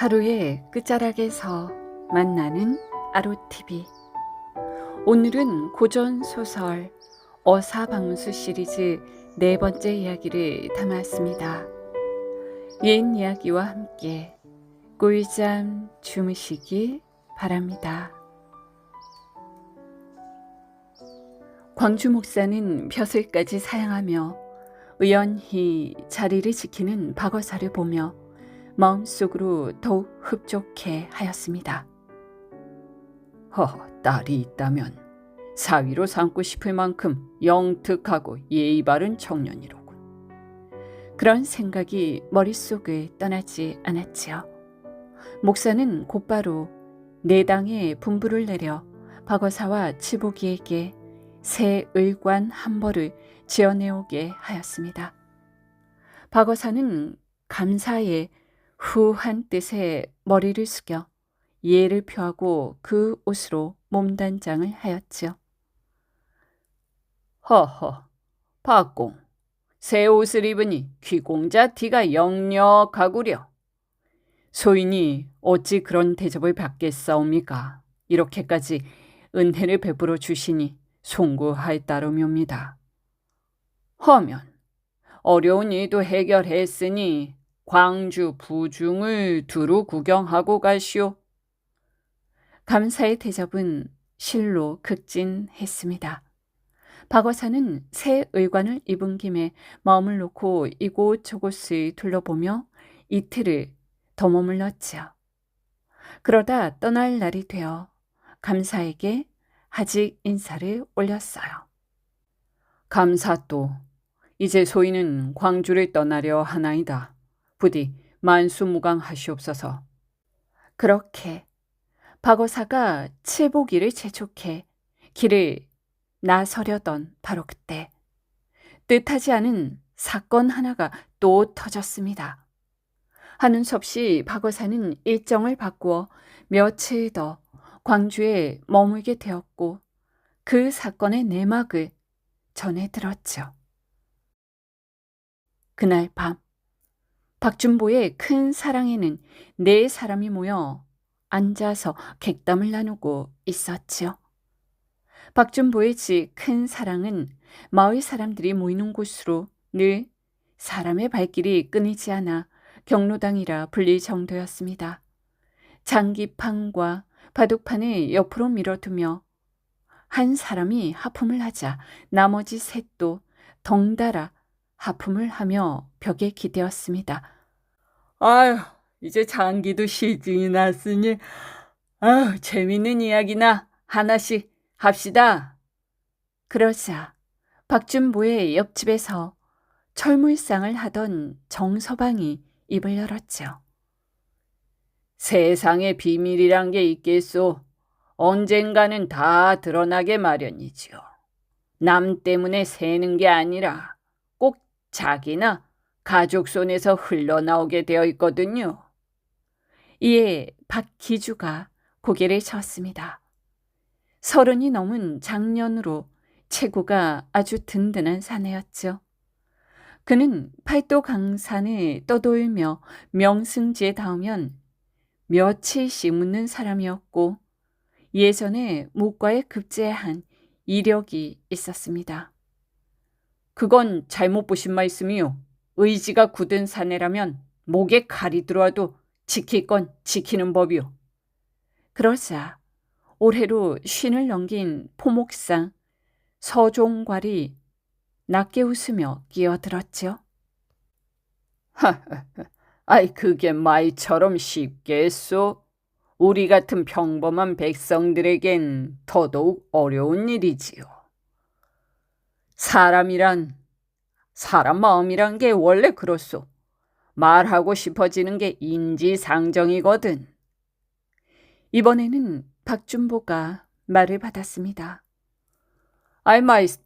하루의 끝자락에서 만나는 아로TV. 오늘은 고전소설 어사방수 시리즈 4번째 이야기를 담았습니다. 옛 이야기와 함께 꿀잠 주무시기 바랍니다. 광주 목사는 벼슬까지 사양하며 의연히 자리를 지키는 박어사를 보며 마음속으로 더욱 흡족해 하였습니다. 딸이 있다면 사위로 삼고 싶을 만큼 영특하고 예의 바른 청년이로군. 그런 생각이 머릿속을 떠나지 않았지요. 목사는 곧바로 내당에 분부를 내려 박어사와 치보기에게 새 의관 한 벌을 지어내오게 하였습니다. 박어사는 감사의 후한 뜻에 머리를 숙여 예를 표하고 그 옷으로 몸단장을 하였지요. 허허, 박공, 새 옷을 입으니 귀공자 티가 역력하구려. 소인이 어찌 그런 대접을 받겠사옵니까? 이렇게까지 은혜를 베풀어 주시니 송구할 따름이옵니다. 허면 어려운 일도 해결했으니 광주 부중을 두루 구경하고 가시오. 감사의 대접은 실로 극진했습니다. 박어사는 새 의관을 입은 김에 마음을 놓고 이곳저곳을 둘러보며 이틀을 더 머물렀지요. 그러다 떠날 날이 되어 감사에게 하직 인사를 올렸어요. 감사또, 이제 소인은 광주를 떠나려 하나이다. 부디 만수무강하시옵소서. 그렇게 박어사가 칠보기를 재촉해 길을 나서려던 바로 그때 뜻하지 않은 사건 하나가 또 터졌습니다. 하는 수 없이 박어사는 일정을 바꾸어 며칠 더 광주에 머물게 되었고 그 사건의 내막을 전해 들었죠. 그날 밤 박준보의 큰 사랑에는 4사람이 모여 앉아서 객담을 나누고 있었지요. 박준보의 집 큰 사랑은 마을 사람들이 모이는 곳으로 늘 사람의 발길이 끊이지 않아 경로당이라 불릴 정도였습니다. 장기판과 바둑판을 옆으로 밀어두며 한 사람이 하품을 하자 나머지 셋도 덩달아 하품을 하며 벽에 기대었습니다. 아휴, 이제 장기도 시즌이 났으니 재밌는 이야기나 하나씩 합시다. 그러자 박준보의 옆집에서 철물상을 하던 정서방이 입을 열었죠. 세상에 비밀이란 게 있겠소. 언젠가는 다 드러나게 마련이지요. 남 때문에 새는 게 아니라 꼭 자기나 가족 손에서 흘러나오게 되어 있거든요. 이에 박기주가 고개를 젓습니다. 30이 넘은 장년으로 체구가 아주 든든한 사내였죠. 그는 팔도 강산을 떠돌며 명승지에 닿으면 며칠씩 묻는 사람이었고 예전에 목과에 급제한 이력이 있었습니다. 그건 잘못 보신 말씀이요. 의지가 굳은 사내라면 목에 칼이 들어와도 지킬 건 지키는 법이요. 그러자 올해로 쉰을 넘긴 포목상 서종괄이 낮게 웃으며 끼어들었지요. 아이, 그게 말처럼 쉽겠소. 우리 같은 평범한 백성들에겐 더더욱 어려운 일이지요. 사람 마음이란 게 원래 그렇소. 말하고 싶어지는 게 인지상정이거든. 이번에는 박준보가 말을 받았습니다.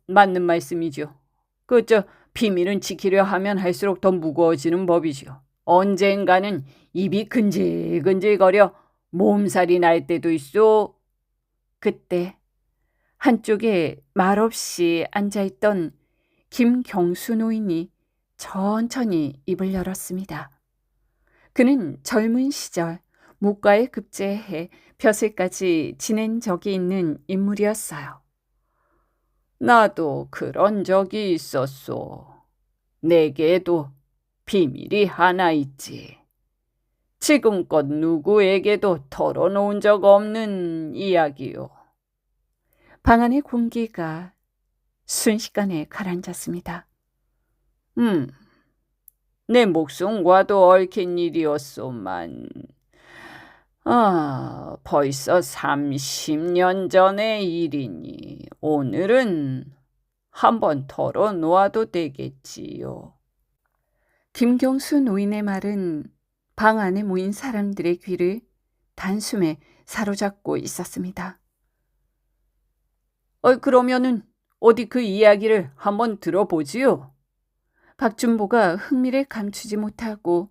맞는 말씀이죠. 비밀은 지키려 하면 할수록 더 무거워지는 법이죠. 언젠가는 입이 근질근질거려 몸살이 날 때도 있어. 그때 한쪽에 말없이 앉아있던 김경수 노인이 천천히 입을 열었습니다. 그는 젊은 시절 묵과에 급제해 벼슬까지 지낸 적이 있는 인물이었어요. 나도 그런 적이 있었소. 내게도 비밀이 하나 있지. 지금껏 누구에게도 털어놓은 적 없는 이야기요. 방 안의 공기가 순식간에 가라앉았습니다. 내 목숨과도 얽힌 일이었소만. 벌써 30년 전의 일이니 오늘은 한번 털어놓아도 되겠지요. 김경수 노인의 말은 방 안에 모인 사람들의 귀를 단숨에 사로잡고 있었습니다. 그러면은 어디 그 이야기를 한번 들어보지요. 박준보가 흥미를 감추지 못하고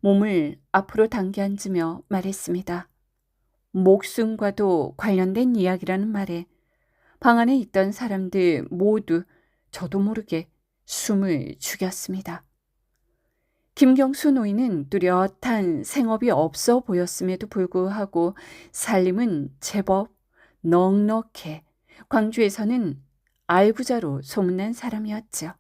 몸을 앞으로 당겨 앉으며 말했습니다. 목숨과도 관련된 이야기라는 말에 방 안에 있던 사람들 모두 저도 모르게 숨을 죽였습니다. 김경수 노인은 뚜렷한 생업이 없어 보였음에도 불구하고 살림은 제법 넉넉해 광주에서는 알부자로 소문난 사람이었죠.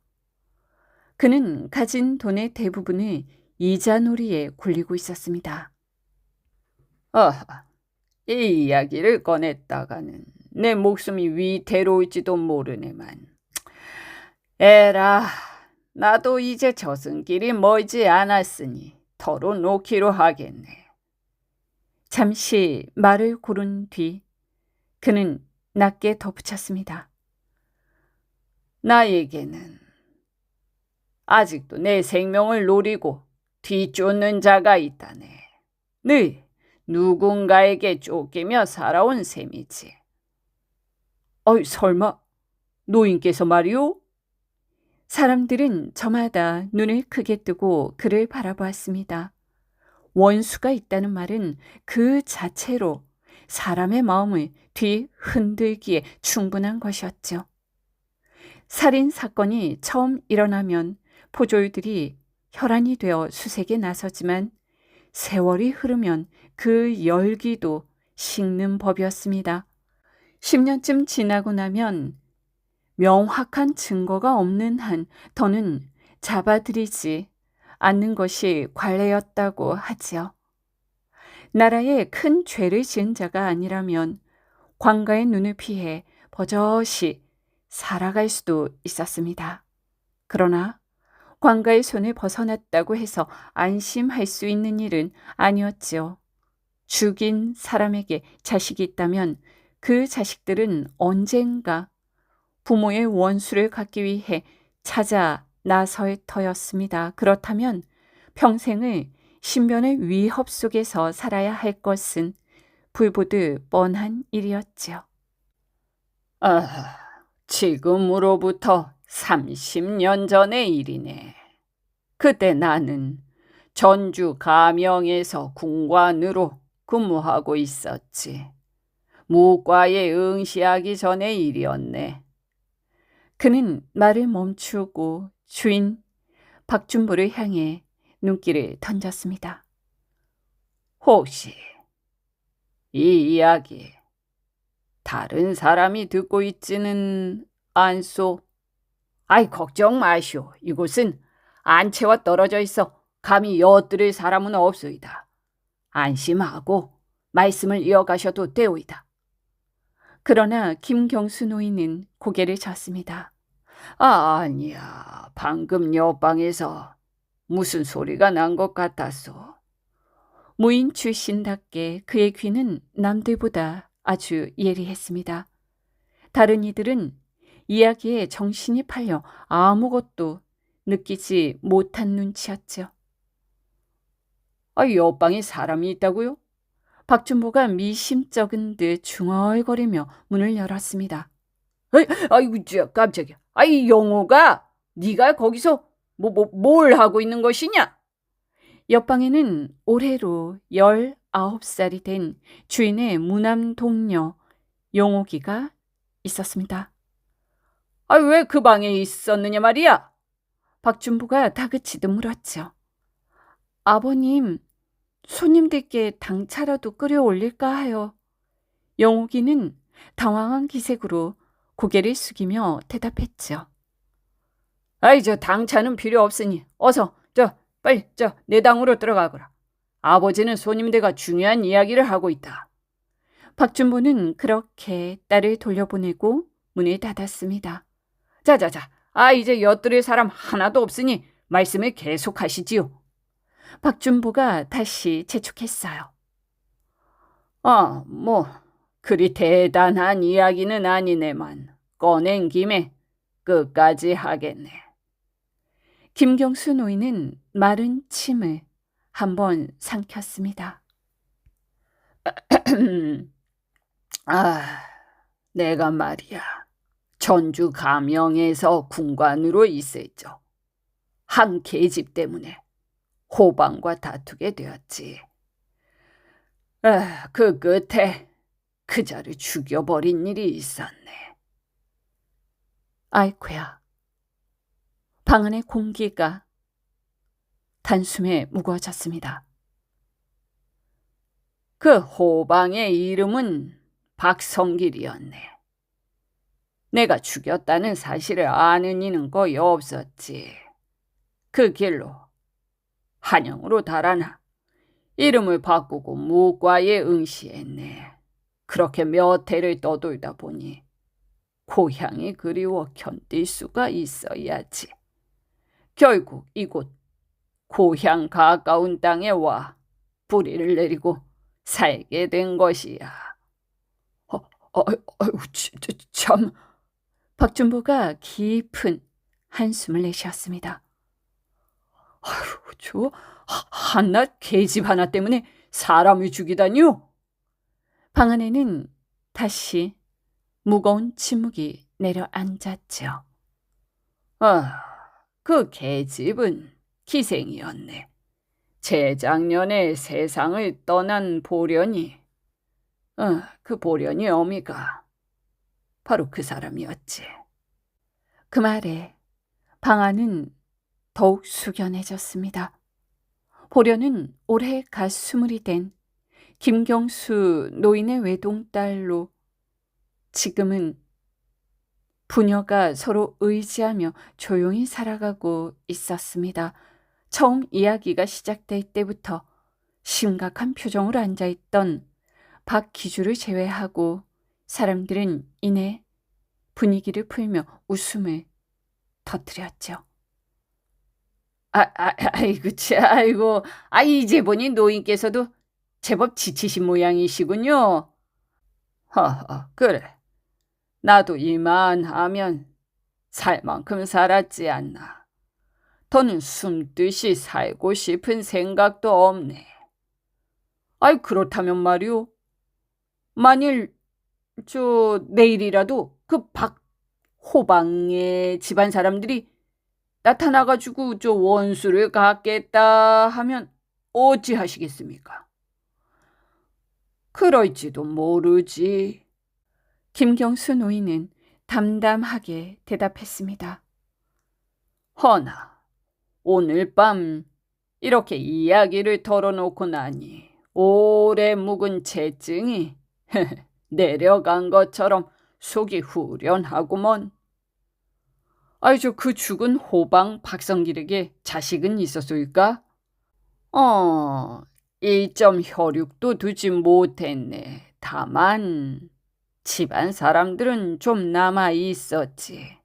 그는 가진 돈의 대부분을 이자놀이에 굴리고 있었습니다. 이 이야기를 꺼냈다가는 내 목숨이 위태로울지도 모르네만. 에라, 나도 이제 저승길이 멀지 않았으니 털어놓기로 하겠네. 잠시 말을 고른 뒤 그는 낮게 덧붙였습니다. 나에게는 아직도 내 생명을 노리고 뒤쫓는 자가 있다네. 늘 누군가에게 쫓기며 살아온 셈이지. 설마 노인께서 말이오? 사람들은 저마다 눈을 크게 뜨고 그를 바라보았습니다. 원수가 있다는 말은 그 자체로 사람의 마음을 뒤흔들기에 충분한 것이었죠. 살인 사건이 처음 일어나면 포졸들이 혈안이 되어 수색에 나서지만 세월이 흐르면 그 열기도 식는 법이었습니다. 10년쯤 지나고 나면 명확한 증거가 없는 한 더는 잡아들이지 않는 것이 관례였다고 하지요. 나라에 큰 죄를 지은 자가 아니라면 관가의 눈을 피해 버젓이 살아갈 수도 있었습니다. 그러나 관가의 손을 벗어났다고 해서 안심할 수 있는 일은 아니었지요. 죽인 사람에게 자식이 있다면 그 자식들은 언젠가 부모의 원수를 갚기 위해 찾아 나설 터였습니다. 그렇다면 평생을 신변의 위협 속에서 살아야 할 것은 불보듯 뻔한 일이었지요. 지금으로부터 30년 전의 일이네. 그때 나는 전주 가명에서 군관으로 근무하고 있었지. 무과에 응시하기 전의 일이었네. 그는 말을 멈추고 주인 박준보를 향해 눈길을 던졌습니다. 혹시 이 이야기 다른 사람이 듣고 있지는 않소? 걱정 마시오. 이곳은 안채와 떨어져 있어 감히 엿들을 사람은 없소이다. 안심하고 말씀을 이어가셔도 되오이다. 그러나 김경수 노인은 고개를 젓습니다. 아니야. 방금 옆방에서 무슨 소리가 난 것 같았소. 무인 출신답게 그의 귀는 남들보다 아주 예리했습니다. 다른 이들은 이야기에 정신이 팔려 아무것도 느끼지 못한 눈치였죠. 옆방에 사람이 있다고요? 박준보가 미심쩍은 듯 중얼거리며 문을 열었습니다. 아이고, 깜짝이야. 영호가 네가 거기서 뭘 하고 있는 것이냐? 옆방에는 올해로 19살이 된 주인의 무남 동료 용옥이가 있었습니다. 왜 그 방에 있었느냐 말이야? 박준보가 다그치듯 물었죠. 아버님, 손님들께 당차라도 끓여 올릴까 하여 영옥이는 당황한 기색으로 고개를 숙이며 대답했죠. 아이, 저 당차는 필요 없으니 어서 빨리 내당으로 들어가거라. 아버지는 손님들과 중요한 이야기를 하고 있다. 박준보는 그렇게 딸을 돌려보내고 문을 닫았습니다. 자자자, 이제 엿들을 사람 하나도 없으니 말씀을 계속하시지요. 박준보가 다시 재촉했어요. 뭐 그리 대단한 이야기는 아니네만 꺼낸 김에 끝까지 하겠네. 김경수 노인은 마른 침을 한번 삼켰습니다. 내가 말이야. 전주 가명에서 군관으로 있을 적 한 계집 때문에 호방과 다투게 되었지. 그 끝에 그자를 죽여버린 일이 있었네. 아이쿠야. 방 안의 공기가 단숨에 무거워졌습니다. 그 호방의 이름은 박성길이었네. 내가 죽였다는 사실을 아는 이는 거의 없었지. 그 길로 한영으로 달아나 이름을 바꾸고 무과에 응시했네. 그렇게 몇 해를 떠돌다 보니 고향이 그리워 견딜 수가 있어야지. 결국 이곳 고향 가까운 땅에 와 뿌리를 내리고 살게 된 것이야. 진짜 참. 박준보가 깊은 한숨을 내쉬었습니다. 저 한낱 계집 하나 때문에 사람을 죽이다니요? 방 안에는 다시 무거운 침묵이 내려앉았죠. 그 계집은 기생이었네. 재작년에 세상을 떠난 보련이, 그 보련이 어미가 바로 그 사람이었지. 그 말에 방 안은 더욱 숙연해졌습니다. 보련은 올해 갓 20이 된 김경수 노인의 외동딸로 지금은 부녀가 서로 의지하며 조용히 살아가고 있었습니다. 처음 이야기가 시작될 때부터 심각한 표정으로 앉아있던 박기주를 제외하고 사람들은 이내 분위기를 풀며 웃음을 터뜨렸죠. 아이고, 이제 보니 노인께서도 제법 지치신 모양이시군요. 그래. 나도 이만하면 살 만큼 살았지 않나. 더는 숨듯이 살고 싶은 생각도 없네. 그렇다면 말이오. 만일 내일이라도 그 호방의 집안 사람들이 나타나가지고 원수를 갖겠다 하면 어찌 하시겠습니까? 그럴지도 모르지. 김경수 노인은 담담하게 대답했습니다. 허나 오늘 밤 이렇게 이야기를 털어놓고 나니 오래 묵은 채증이 내려간 것처럼 속이 후련하구먼. 그 죽은 호방 박성길에게 자식은 있었을까? 일점 혈육도 두지 못했네. 다만 집안 사람들은 좀 남아 있었지.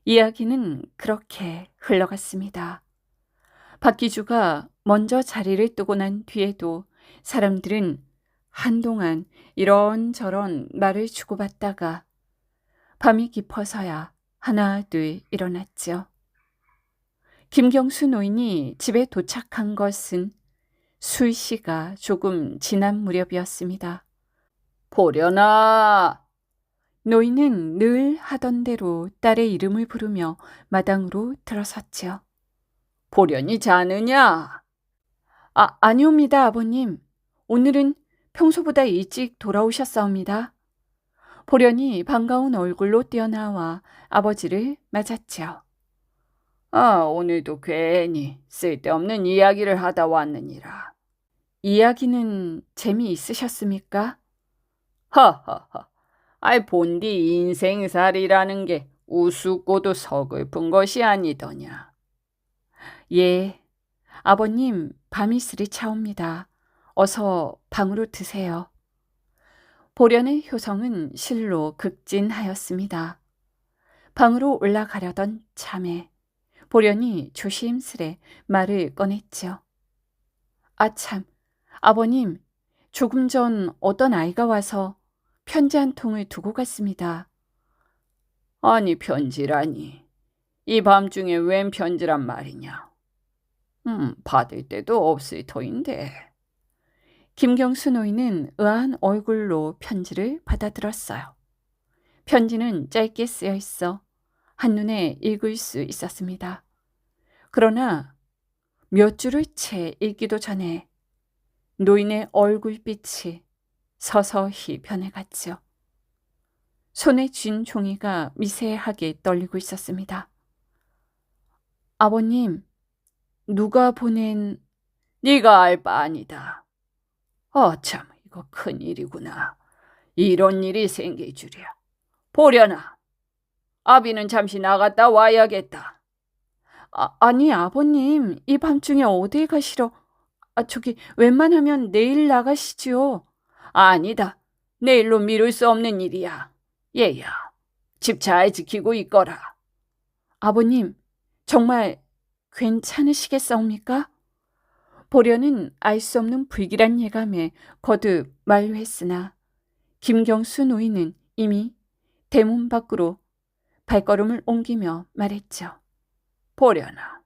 이야기는 그렇게 흘러갔습니다. 박기주가 먼저 자리를 뜨고 난 뒤에도 사람들은 한동안 이런저런 말을 주고받다가 밤이 깊어서야 하나 둘 일어났죠. 김경수 노인이 집에 도착한 것은 술시가 조금 지난 무렵이었습니다. 보련아. 노인은 늘 하던 대로 딸의 이름을 부르며 마당으로 들어섰죠. 보련이 자느냐? 아니옵니다, 아버님. 오늘은 평소보다 일찍 돌아오셨사옵니다. 보련이 반가운 얼굴로 뛰어나와 아버지를 맞았죠. 오늘도 괜히 쓸데없는 이야기를 하다 왔느니라. 이야기는 재미있으셨습니까? 허허허. 아이 본디 인생살이라는 게 우습고도 서글픈 것이 아니더냐. 예, 아버님 밤이슬이 차옵니다. 어서 방으로 드세요. 보련의 효성은 실로 극진하였습니다. 방으로 올라가려던 참에 보련이 조심스레 말을 꺼냈지요. 아참, 아버님, 조금 전 어떤 아이가 와서 편지 한 통을 두고 갔습니다. 아니 편지라니. 이 밤중에 웬 편지란 말이냐. 받을 데도 없을 터인데. 김경수 노인은 의아한 얼굴로 편지를 받아들었어요. 편지는 짧게 쓰여 있어 한눈에 읽을 수 있었습니다. 그러나 몇 줄을 채 읽기도 전에 노인의 얼굴빛이 서서히 변해갔지요. 손에 쥔 종이가 미세하게 떨리고 있었습니다. 아버님, 누가 보낸... 네가 알 바 아니다. 참, 이거 큰일이구나. 이런 일이 생길 줄이야. 보려나, 아비는 잠시 나갔다 와야겠다. 아니 아버님, 이 밤중에 어딜 가시러... 저기 웬만하면 내일 나가시지요. 아니다. 내일로 미룰 수 없는 일이야. 얘야, 집 잘 지키고 있거라. 아버님, 정말 괜찮으시겠사옵니까? 보려는 알 수 없는 불길한 예감에 거듭 만류했으나 김경수 노인은 이미 대문 밖으로 발걸음을 옮기며 말했죠. 보려나,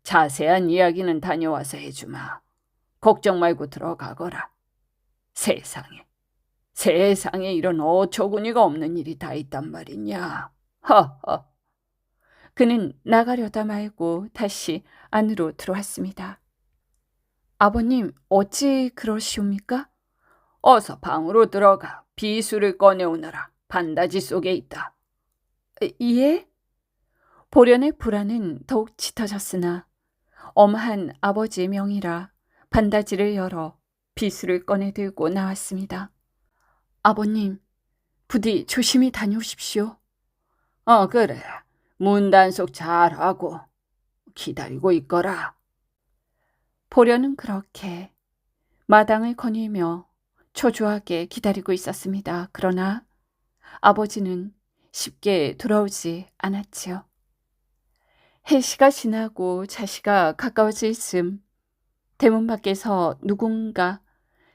자세한 이야기는 다녀와서 해주마. 걱정 말고 들어가거라. 세상에 이런 어처구니가 없는 일이 다 있단 말이냐. 허허. 그는 나가려다 말고 다시 안으로 들어왔습니다. 아버님, 어찌 그러시옵니까? 어서 방으로 들어가 비수를 꺼내오너라. 반다지 속에 있다. 예? 보련의 불안은 더욱 짙어졌으나 엄한 아버지의 명이라 반다지를 열어 비수를 꺼내 들고 나왔습니다. 아버님, 부디 조심히 다녀오십시오. 그래. 문단속 잘하고 기다리고 있거라. 보련은 그렇게 마당을 거닐며 초조하게 기다리고 있었습니다. 그러나 아버지는 쉽게 돌아오지 않았지요. 해시가 지나고 자시가 가까워질 즈음 대문 밖에서 누군가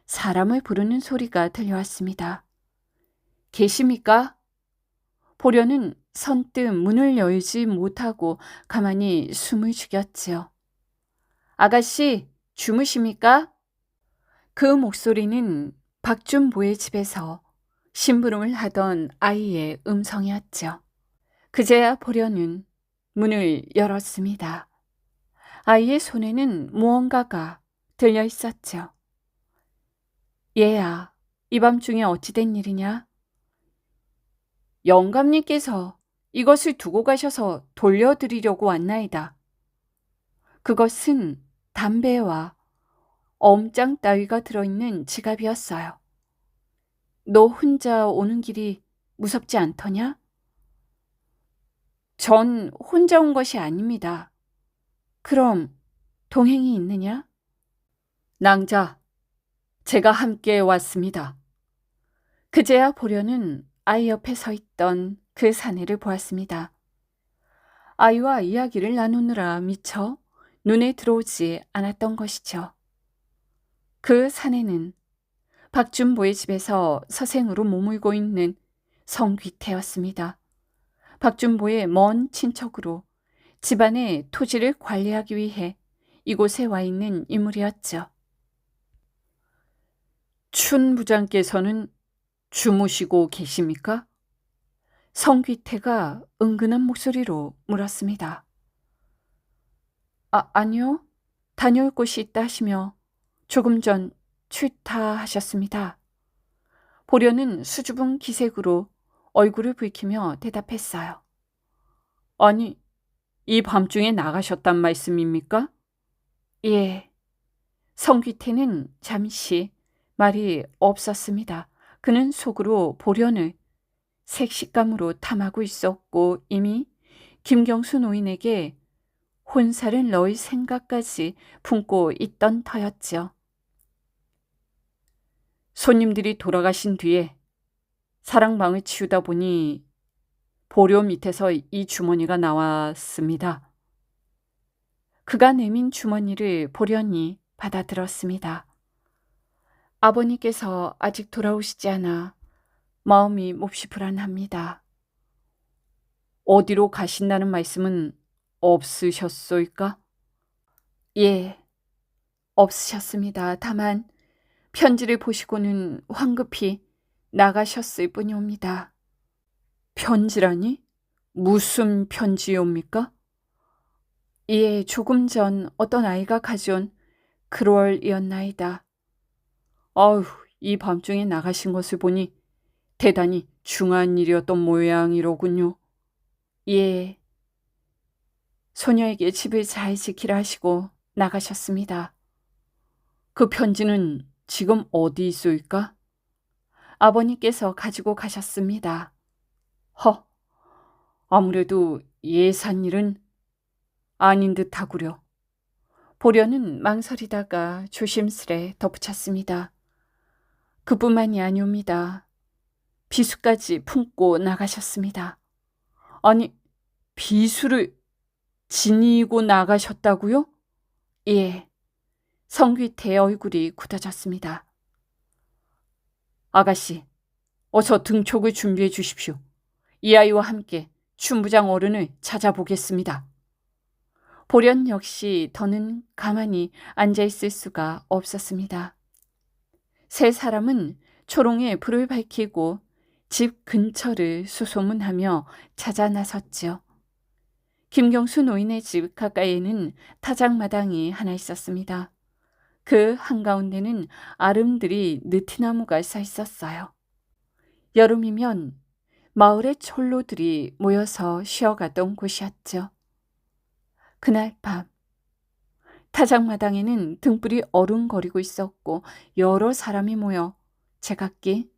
사람을 부르는 소리가 들려왔습니다. 계십니까? 보려는 선뜻 문을 열지 못하고 가만히 숨을 죽였지요. 아가씨, 주무십니까? 그 목소리는 박준보의 집에서 심부름을 하던 아이의 음성이었죠. 그제야 보려는 문을 열었습니다. 아이의 손에는 무언가가 들려 있었죠. 얘야, 이 밤중에 어찌 된 일이냐? 영감님께서 이것을 두고 가셔서 돌려드리려고 왔나이다. 그것은 담배와 엄장 따위가 들어있는 지갑이었어요. 너 혼자 오는 길이 무섭지 않더냐? 전 혼자 온 것이 아닙니다. 그럼 동행이 있느냐? 낭자, 제가 함께 왔습니다. 그제야 보려는 아이 옆에 서 있던 그 사내를 보았습니다. 아이와 이야기를 나누느라 미처 눈에 들어오지 않았던 것이죠. 그 사내는 박준보의 집에서 서생으로 머물고 있는 성귀태였습니다. 박준보의 먼 친척으로 집안의 토지를 관리하기 위해 이곳에 와 있는 인물이었죠. 춘 부장께서는 주무시고 계십니까? 성귀태가 은근한 목소리로 물었습니다. 아니요. 다녀올 곳이 있다 하시며 조금 전 출타하셨습니다. 보려는 수줍은 기색으로 얼굴을 붉히며 대답했어요. 아니, 이 밤중에 나가셨단 말씀입니까? 예. 성귀태는 잠시 말이 없었습니다. 그는 속으로 보련을 색식감으로 탐하고 있었고 이미 김경수 노인에게 혼사를 넣을 생각까지 품고 있던 터였죠. 손님들이 돌아가신 뒤에 사랑방을 치우다 보니 보료 밑에서 이 주머니가 나왔습니다. 그가 내민 주머니를 보련히 받아들었습니다. 아버님께서 아직 돌아오시지 않아 마음이 몹시 불안합니다. 어디로 가신다는 말씀은 없으셨소이까? 예, 없으셨습니다. 다만 편지를 보시고는 황급히 나가셨을 뿐이옵니다. 편지라니? 무슨 편지옵니까? 예, 조금 전 어떤 아이가 가져온 글월이었나이다. 아휴, 이 밤중에 나가신 것을 보니 대단히 중한 일이었던 모양이로군요. 예, 소녀에게 집을 잘 지키라 하시고 나가셨습니다. 그 편지는 지금 어디 있소이까? 아버님께서 가지고 가셨습니다. 허, 아무래도 예산 일은 아닌 듯 하구려. 보려는 망설이다가 조심스레 덧붙였습니다. 그뿐만이 아니옵니다. 비수까지 품고 나가셨습니다. 아니, 비수를 지니고 나가셨다고요? 예. 성귀태의 얼굴이 굳어졌습니다. 아가씨, 어서 등촉을 준비해 주십시오. 이 아이와 함께 춘부장 어른을 찾아보겠습니다. 보련 역시 더는 가만히 앉아있을 수가 없었습니다. 세 사람은 초롱에 불을 밝히고 집 근처를 수소문하며 찾아 나섰죠. 김경수 노인의 집 가까이에는 타작마당이 하나 있었습니다. 그 한가운데는 아름드리 느티나무가 서 있었어요. 여름이면 마을의 촐로들이 모여서 쉬어가던 곳이었죠. 그날 밤 타작마당에는 등불이 어른거리고 있었고 여러 사람이 모여 제각기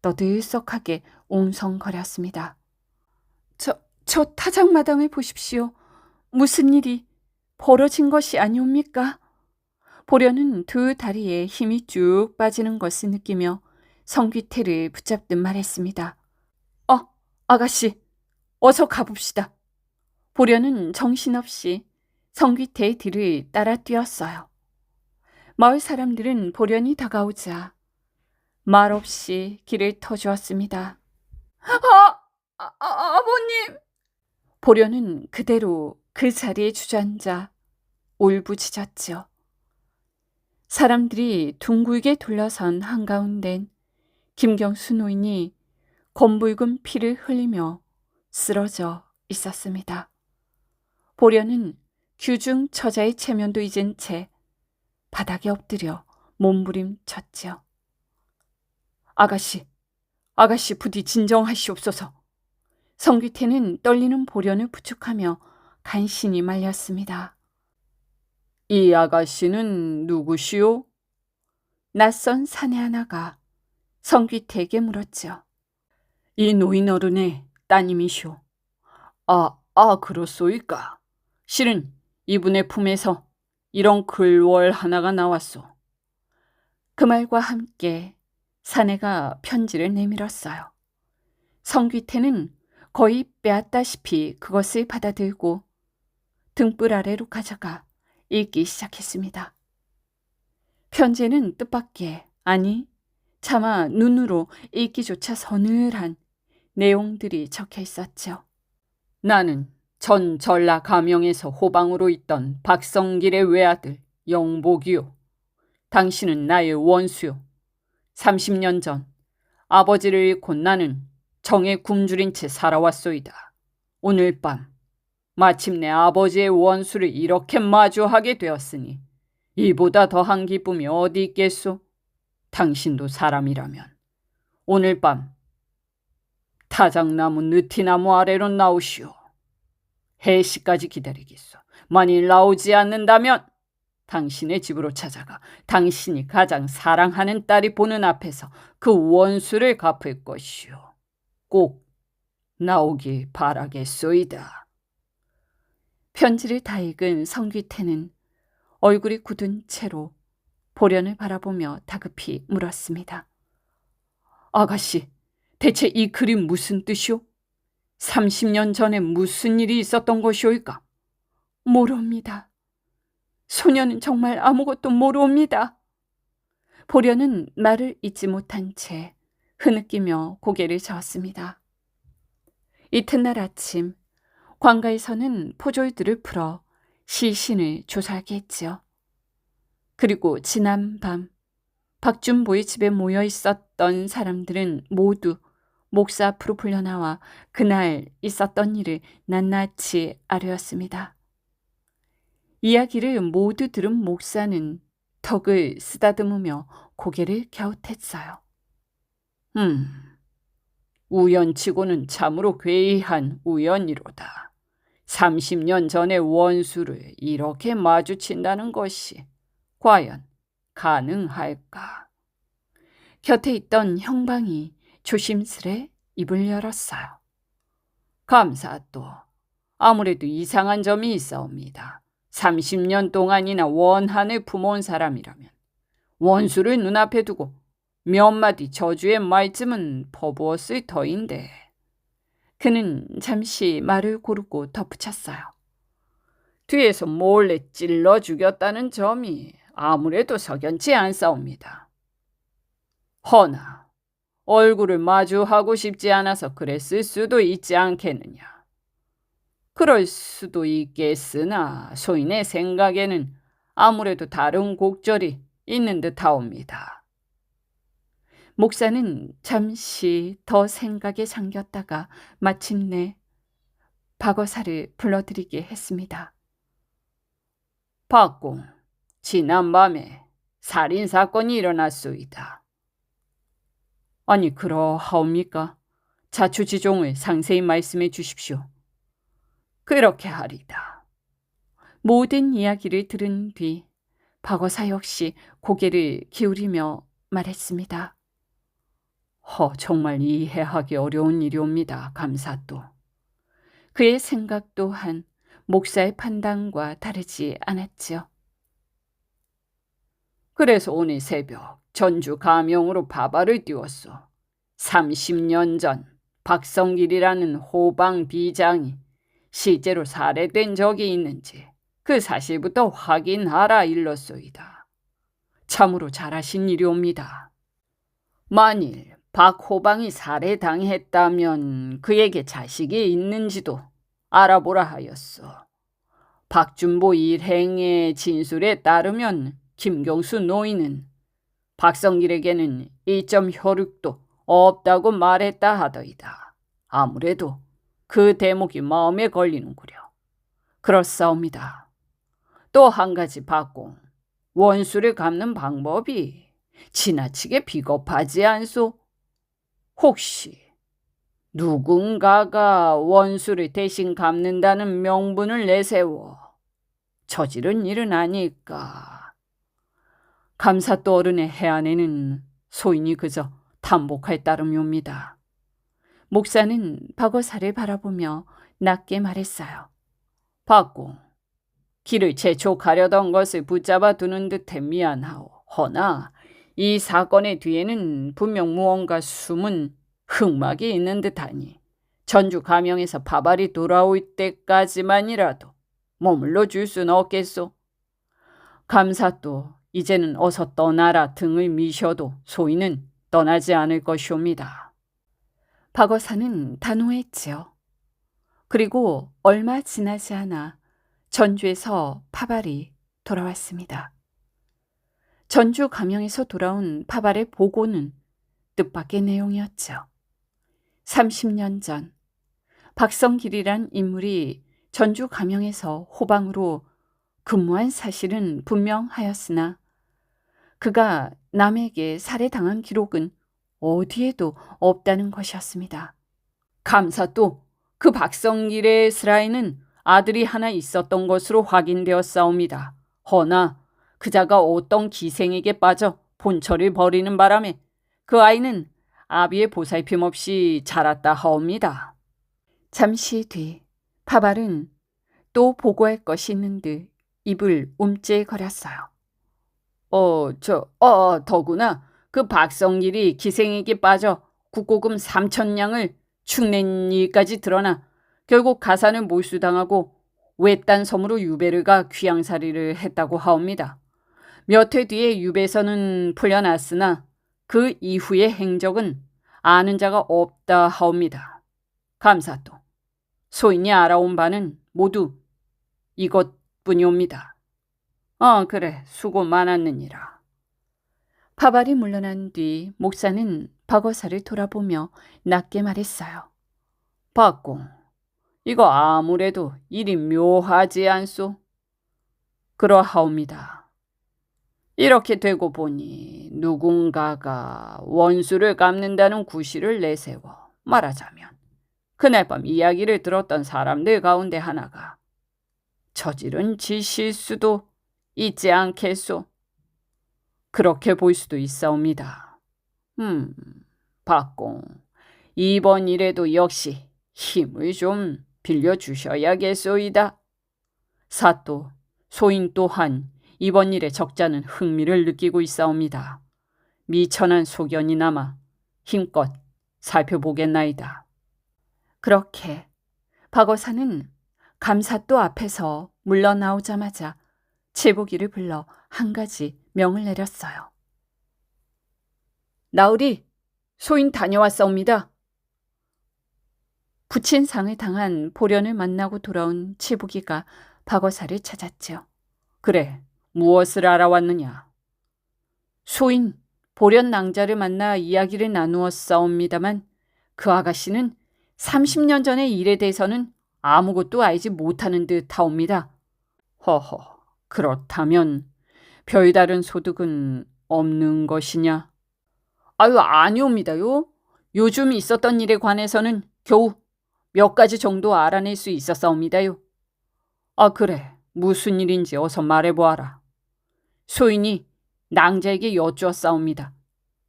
떠들썩하게 웅성거렸습니다. 저 타작마당을 보십시오. 무슨 일이 벌어진 것이 아니옵니까? 보려는 두 다리에 힘이 쭉 빠지는 것을 느끼며 성귀태를 붙잡듯 말했습니다. 아가씨, 어서 가봅시다. 보려는 정신없이 성귀태의 뒤를 따라 뛰었어요. 마을 사람들은 보련이 다가오자 말없이 길을 터주었습니다. 아버님! 보려는 그대로 그 자리에 주저앉아 울부짖었죠. 사람들이 둥글게 둘러선 한가운데는 김경수 노인이 검붉은 피를 흘리며 쓰러져 있었습니다. 보려는 규중 처자의 체면도 잊은 채 바닥에 엎드려 몸부림쳤죠. 아가씨 부디 진정하시옵소서. 성귀태는 떨리는 보련을 부축하며 간신히 말렸습니다. 이 아가씨는 누구시오? 낯선 사내 하나가 성귀태에게 물었죠. 이 노인 어른의 따님이시오. 그렇소이까. 실은 이분의 품에서 이런 글월 하나가 나왔소. 그 말과 함께 사내가 편지를 내밀었어요. 성귀태는 거의 빼앗다시피 그것을 받아들고 등불 아래로 가져가 읽기 시작했습니다. 편지는 뜻밖의, 아니 차마 눈으로 읽기조차 서늘한 내용들이 적혀 있었죠. 나는 전 전라 가명에서 호방으로 있던 박성길의 외아들 영복이요. 당신은 나의 원수요. 30년 전 아버지를 잃고 나는 정에 굶주린 채 살아왔소이다. 오늘 밤 마침내 아버지의 원수를 이렇게 마주하게 되었으니 이보다 더한 기쁨이 어디 있겠소? 당신도 사람이라면 오늘 밤 타작나무 느티나무 아래로 나오시오. 해시까지 기다리겠소. 만일 나오지 않는다면 당신의 집으로 찾아가 당신이 가장 사랑하는 딸이 보는 앞에서 그 원수를 갚을 것이오. 꼭 나오기 바라겠소이다. 편지를 다 읽은 성귀태는 얼굴이 굳은 채로 보련을 바라보며 다급히 물었습니다. 아가씨, 대체 이 글이 무슨 뜻이오? 30년 전에 무슨 일이 있었던 것이오이까? 모릅니다. 소녀는 정말 아무것도 모릅니다. 보련은 말을 잇지 못한 채 흐느끼며 고개를 저었습니다. 이튿날 아침 관가에서는 포졸들을 풀어 시신을 조사하게 했지요. 그리고 지난 밤 박준보의 집에 모여 있었던 사람들은 모두 목사 앞으로 불려나와 그날 있었던 일을 낱낱이 아뢰었습니다. 이야기를 모두 들은 목사는 턱을 쓰다듬으며 고개를 갸웃했어요. 우연치고는 참으로 괴이한 우연이로다. 30년 전의 원수를 이렇게 마주친다는 것이 과연 가능할까? 곁에 있던 형방이 조심스레 입을 열었어요. 감사도 아무래도 이상한 점이 있사옵니다. 30년 동안이나 원한을 품어온 사람이라면 원수를 눈앞에 두고 몇 마디 저주의 말쯤은 퍼부었을 터인데. 그는 잠시 말을 고르고 덧붙였어요. 뒤에서 몰래 찔러 죽였다는 점이 아무래도 석연치 않사옵니다. 허나 얼굴을 마주하고 싶지 않아서 그랬을 수도 있지 않겠느냐. 그럴 수도 있겠으나 소인의 생각에는 아무래도 다른 곡절이 있는 듯하옵니다. 목사는 잠시 더 생각에 잠겼다가 마침내 박어사를 불러들이게 했습니다. 박공, 지난밤에 살인사건이 일어났소이다. 아니 그러하옵니까? 자초지종을 상세히 말씀해 주십시오. 그렇게 하리다. 모든 이야기를 들은 뒤 박어사 역시 고개를 기울이며 말했습니다. 정말 이해하기 어려운 일이옵니다. 감사도. 그의 생각 또한 목사의 판단과 다르지 않았지요. 그래서 오늘 새벽 전주 가명으로 바바를 띄웠소. 30년 전 박성길이라는 호방 비장이 실제로 살해된 적이 있는지 그 사실부터 확인하라 일렀소이다. 참으로 잘하신 일이옵니다. 만일 박호방이 살해당했다면 그에게 자식이 있는지도 알아보라 하였소. 박준보 일행의 진술에 따르면 김경수 노인은 박성길에게는 일점 혈육도 없다고 말했다 하더이다. 아무래도 그 대목이 마음에 걸리는구려. 그렇사옵니다. 또 한 가지 박공, 원수를 갚는 방법이 지나치게 비겁하지 않소? 혹시 누군가가 원수를 대신 갚는다는 명분을 내세워 저지른 일은 아닐까? 감사도 어른의 해안에는 소인이 그저 탐복할 따름이옵니다. 목사는 박어사를 바라보며 낮게 말했어요. 박공, 길을 재촉하려던 것을 붙잡아 두는 듯해 미안하오. 허나 이 사건의 뒤에는 분명 무언가 숨은 흑막이 있는 듯하니 전주 가명에서 바발이 돌아올 때까지만이라도 머물러 줄 수는 없겠소. 감사도 이제는 어서 떠나라 등을 미셔도 소인은 떠나지 않을 것이옵니다. 박어사는 단호했지요. 그리고 얼마 지나지 않아 전주에서 파발이 돌아왔습니다. 전주 가명에서 돌아온 파발의 보고는 뜻밖의 내용이었죠. 30년 전 박성길이란 인물이 전주 가명에서 호방으로 근무한 사실은 분명하였으나 그가 남에게 살해당한 기록은 어디에도 없다는 것이었습니다. 감사도 그 박성길의 스라에는 아들이 하나 있었던 것으로 확인되었사옵니다. 허나 그자가 어떤 기생에게 빠져 본처를 벌이는 바람에 그 아이는 아비의 보살핌 없이 자랐다 하옵니다. 잠시 뒤 파발은 또 보고할 것이 있는 듯 입을 움찔거렸어요. 더구나 그 박성길이 기생에게 빠져 국고금 3,000냥을 축낸 일까지 드러나 결국 가산을 몰수당하고 외딴 섬으로 유배를 귀양살이를 했다고 하옵니다. 몇 해 뒤에 유배선은 풀려났으나 그 이후의 행적은 아는 자가 없다 하옵니다. 감사도 소인이 알아온 바는 모두 이것뿐이옵니다. 그래, 수고 많았느니라. 파발이 물러난 뒤 목사는 박어사를 돌아보며 낮게 말했어요. 박공, 이거 아무래도 일이 묘하지 않소? 그러하옵니다. 이렇게 되고 보니 누군가가 원수를 갚는다는 구실을 내세워 말하자면 그날 밤 이야기를 들었던 사람들 가운데 하나가 저지른 짓일 수도 있지 않겠소? 그렇게 볼 수도 있사옵니다. 박공, 이번 일에도 역시 힘을 좀 빌려주셔야겠소이다. 사또, 소인 또한 이번 일에 적잖은 흥미를 느끼고 있사옵니다. 미천한 소견이나마 힘껏 살펴보겠나이다. 그렇게 박어사는 감사또 앞에서 물러나오자마자 칠복이를 불러 한 가지 명을 내렸어요. 나으리, 소인 다녀왔사옵니다. 부친상을 당한 보련을 만나고 돌아온 칠복이가 박어사를 찾았죠. 그래, 무엇을 알아왔느냐? 소인 보련 낭자를 만나 이야기를 나누었사옵니다만 그 아가씨는 30년 전의 일에 대해서는 아무것도 알지 못하는 듯 하옵니다. 허허, 그렇다면 별다른 소득은 없는 것이냐? 아니옵니다요. 요즘 있었던 일에 관해서는 겨우 몇 가지 정도 알아낼 수 있었사옵니다요. 그래, 무슨 일인지 어서 말해보아라. 소인이 낭자에게 여쭈었사옵니다.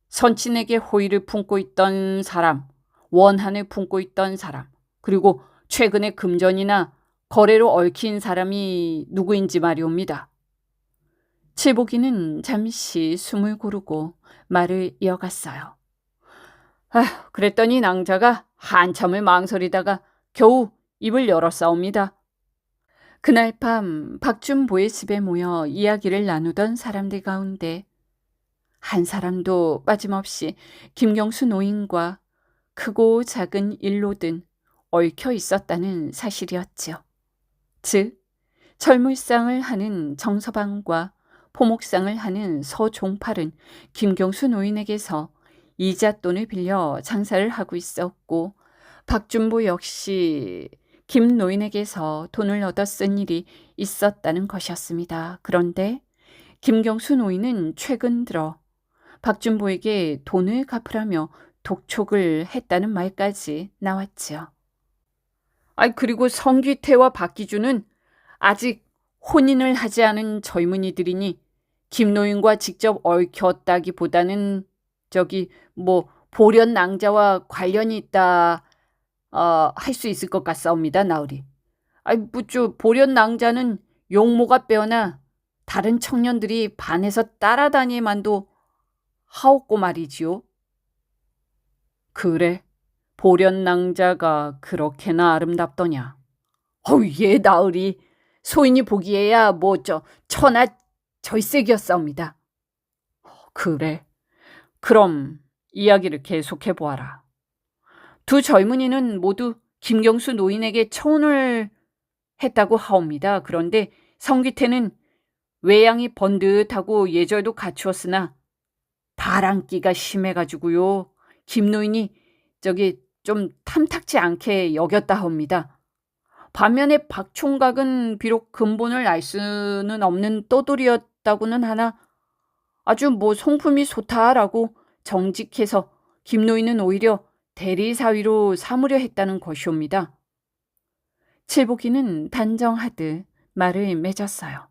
선친에게 호의를 품고 있던 사람, 원한을 품고 있던 사람, 그리고 최근에 금전이나 거래로 얽힌 사람이 누구인지 말이옵니다. 칠복이는 잠시 숨을 고르고 말을 이어갔어요. 그랬더니 낭자가 한참을 망설이다가 겨우 입을 열었사옵니다. 그날 밤 박준보의 집에 모여 이야기를 나누던 사람들 가운데 한 사람도 빠짐없이 김경수 노인과 크고 작은 일로든 얽혀 있었다는 사실이었지요. 즉, 철물상을 하는 정서방과 포목상을 하는 서종팔은 김경수 노인에게서 이잣돈을 빌려 장사를 하고 있었고 박준보 역시 김 노인에게서 돈을 얻어 쓴 일이 있었다는 것이었습니다. 그런데 김경수 노인은 최근 들어 박준보에게 돈을 갚으라며 독촉을 했다는 말까지 나왔지요. 그리고 성귀태와 박기준은 아직 혼인을 하지 않은 젊은이들이니 김노인과 직접 얽혔다기보다는 보련 낭자와 관련이 있다 할 수 있을 것 같사옵니다. 나으리. 보련 낭자는 용모가 빼어나 다른 청년들이 반에서 따라다니만도 하옵고 말이지요. 그래, 보련 낭자가 그렇게나 아름답더냐? 예, 나으리. 소인이 보기에야 천하 절색이었사옵니다. 그래, 그럼 이야기를 계속해보아라. 두 젊은이는 모두 김경수 노인에게 청혼을 했다고 하옵니다. 그런데 성귀태는 외양이 번듯하고 예절도 갖추었으나 바람기가 심해가지고요. 김노인이 좀 탐탁지 않게 여겼다 하옵니다. 반면에 박총각은 비록 근본을 알 수는 없는 떠돌이였다고는 하나 아주 성품이 좋다라고 정직해서 김노인은 오히려 대리사위로 삼으려 했다는 것이옵니다. 칠복이는 단정하듯 말을 맺었어요.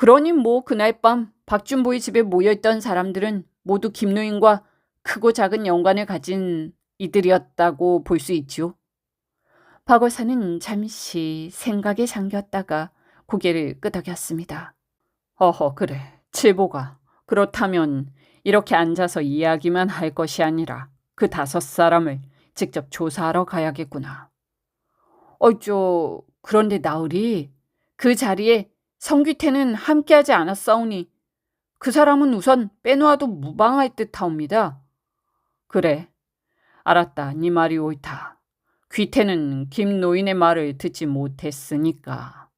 그러니 뭐 그날 밤 박준보의 집에 모여있던 사람들은 모두 김노인과 크고 작은 연관을 가진 이들이었다고 볼 수 있지요. 박 여사는 잠시 생각에 잠겼다가 고개를 끄덕였습니다. 어허, 그래. 칠보가. 그렇다면 이렇게 앉아서 이야기만 할 것이 아니라 그 5사람을 직접 조사하러 가야겠구나. 그런데 나으리, 그 자리에 성귀태는 함께하지 않았사오니 그 사람은 우선 빼놓아도 무방할 듯하옵니다. 그래, 알았다. 네 말이 옳다. 귀태는 김노인의 말을 듣지 못했으니까.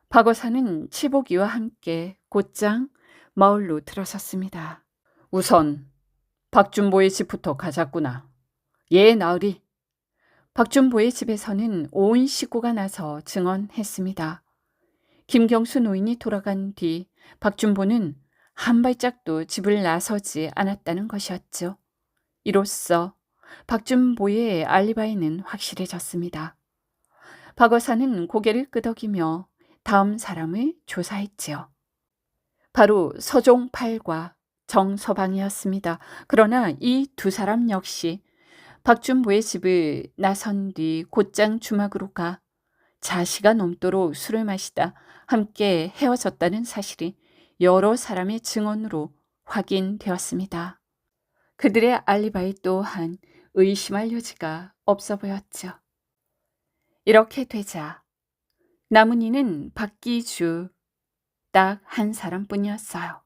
박 여사는 칠보기와 함께 곧장 마을로 들어섰습니다. 우선 박준보의 집부터 가자꾸나. 예, 나으리. 박준보의 집에서는 온 식구가 나서 증언했습니다. 김경수 노인이 돌아간 뒤 박준보는 한 발짝도 집을 나서지 않았다는 것이었죠. 이로써 박준보의 알리바이는 확실해졌습니다. 박 여사는 고개를 끄덕이며 다음 사람을 조사했지요. 바로 서종팔과 정서방이었습니다. 그러나 이 2사람 역시 박준보의 집을 나선 뒤 곧장 주막으로 가 자시가 넘도록 술을 마시다 함께 헤어졌다는 사실이 여러 사람의 증언으로 확인되었습니다. 그들의 알리바이 또한 의심할 여지가 없어 보였죠. 이렇게 되자 남은 이는 박기주 딱 한 사람뿐이었어요.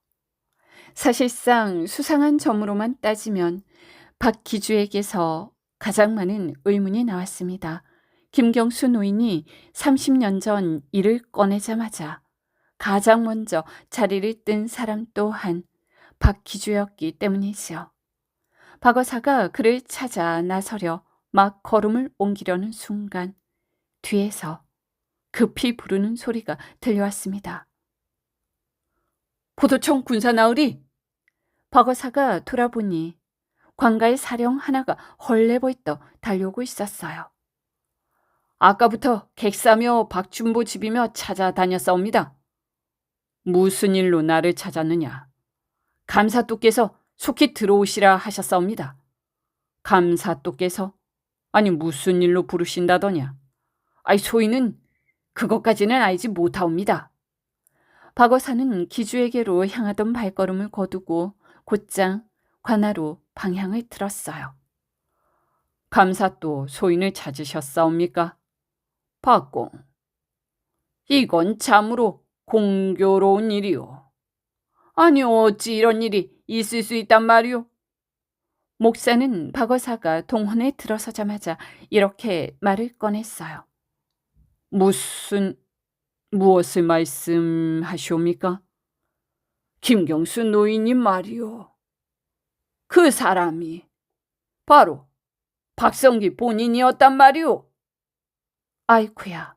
사실상 수상한 점으로만 따지면 박기주에게서 가장 많은 의문이 나왔습니다. 김경수 노인이 30년 전 일을 꺼내자마자 가장 먼저 자리를 뜬 사람 또한 박기주였기 때문이지요. 박 여사가 그를 찾아 나서려 막 걸음을 옮기려는 순간 뒤에서 급히 부르는 소리가 들려왔습니다. 포도청 군사 나으리! 박 여사가 돌아보니 관가의 사령 하나가 헐레벌떡 달려오고 있었어요. 아까부터 객사며 박준보 집이며 찾아다녔사옵니다. 무슨 일로 나를 찾았느냐? 감사또께서 속히 들어오시라 하셨사옵니다. 감사또께서? 아니 무슨 일로 부르신다더냐? 소인은 그것까지는 알지 못하옵니다. 박 여사는 기주에게로 향하던 발걸음을 거두고 곧장 관하로 방향을 틀었어요. 감사또 소인을 찾으셨사옵니까? 박공, 이건 참으로 공교로운 일이오. 아니 어찌 이런 일이 있을 수 있단 말이오? 목사는 박 여사가 동혼에 들어서자마자 이렇게 말을 꺼냈어요. 무엇을 말씀하시옵니까? 김경수 노인님 말이오. 그 사람이 바로 박성기 본인이었단 말이오. 아이쿠야,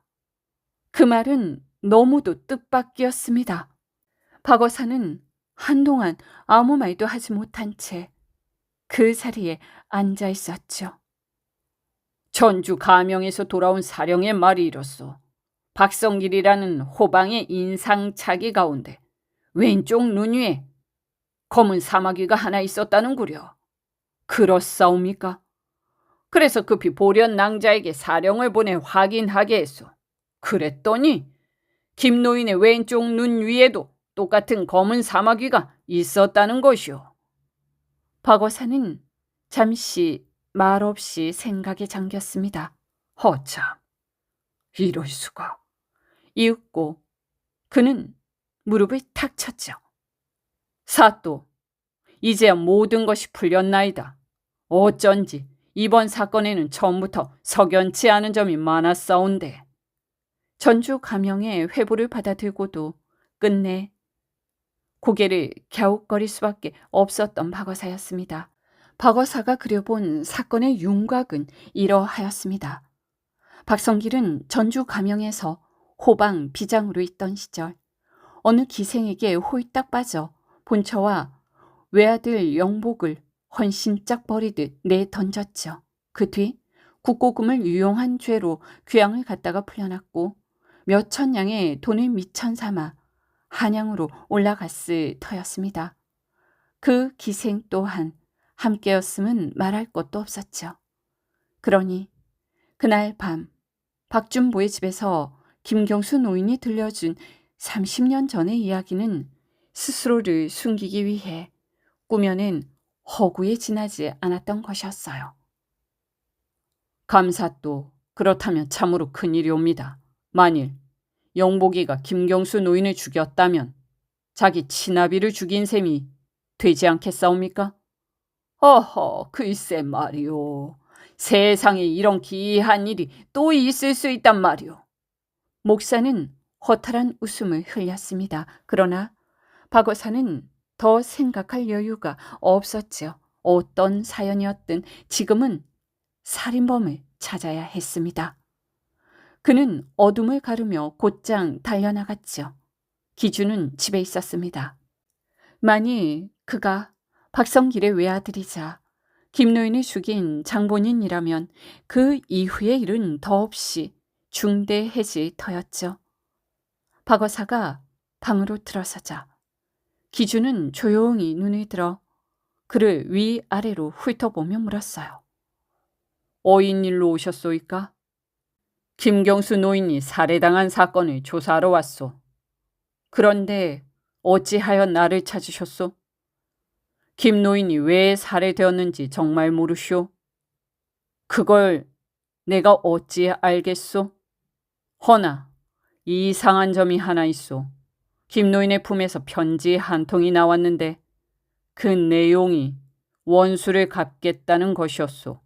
그 말은 너무도 뜻밖이었습니다. 박 여사는 한동안 아무 말도 하지 못한 채 그 자리에 앉아 있었죠. 전주 가명에서 돌아온 사령의 말이 이렇소. 박성길이라는 호방의 인상착의 가운데 왼쪽 눈 위에 검은 사마귀가 하나 있었다는구려. 그렇사옵니까? 그래서 급히 보련 낭자에게 사령을 보내 확인하게 했소. 그랬더니 김노인의 왼쪽 눈 위에도 똑같은 검은 사마귀가 있었다는 것이오. 박 여사는 잠시 말없이 생각에 잠겼습니다. 허참, 이럴 수가. 이윽고 그는 무릎을 탁 쳤죠. 사또, 이제야 모든 것이 풀렸나이다. 어쩐지 이번 사건에는 처음부터 석연치 않은 점이 많았사온데. 전주 가명의 회부를 받아들고도 끝내 고개를 갸웃거릴 수밖에 없었던 박 여사였습니다. 박 여사가 그려본 사건의 윤곽은 이러하였습니다. 박성길은 전주 가명에서 호방 비장으로 있던 시절 어느 기생에게 홀딱 빠져 본처와 외아들 영복을 헌신짝 버리듯 내던졌죠. 그 뒤 국고금을 유용한 죄로 귀양을 갖다가 풀려났고 몇천 양의 돈을 미천 삼아 한양으로 올라갔을 터였습니다. 그 기생 또한 함께였음은 말할 것도 없었죠. 그러니 그날 밤 박준보의 집에서 김경수 노인이 들려준 30년 전의 이야기는 스스로를 숨기기 위해 꾸며낸 허구에 지나지 않았던 것이었어요. 감사도 그렇다면 참으로 큰일이옵니다. 만일 영복이가 김경수 노인을 죽였다면 자기 친아비를 죽인 셈이 되지 않겠사옵니까? 어허, 글쎄 말이오. 세상에 이런 기이한 일이 또 있을 수 있단 말이오. 목사는 허탈한 웃음을 흘렸습니다. 그러나 박어사는 더 생각할 여유가 없었지요. 어떤 사연이었든 지금은 살인범을 찾아야 했습니다. 그는 어둠을 가르며 곧장 달려나갔죠. 기주는 집에 있었습니다. 만일 그가 박성길의 외아들이자 김노인을 죽인 장본인이라면 그 이후의 일은 더없이 중대해질 터였죠. 박어사가 방으로 들어서자 기주는 조용히 눈을 들어 그를 위아래로 훑어보며 물었어요. 어인 일로 오셨소이까? 김경수 노인이 살해당한 사건을 조사하러 왔소. 그런데 어찌하여 나를 찾으셨소? 김 노인이 왜 살해되었는지 정말 모르시오? 그걸 내가 어찌 알겠소? 허나 이상한 점이 하나 있소. 김 노인의 품에서 편지 한 통이 나왔는데 그 내용이 원수를 갚겠다는 것이었소.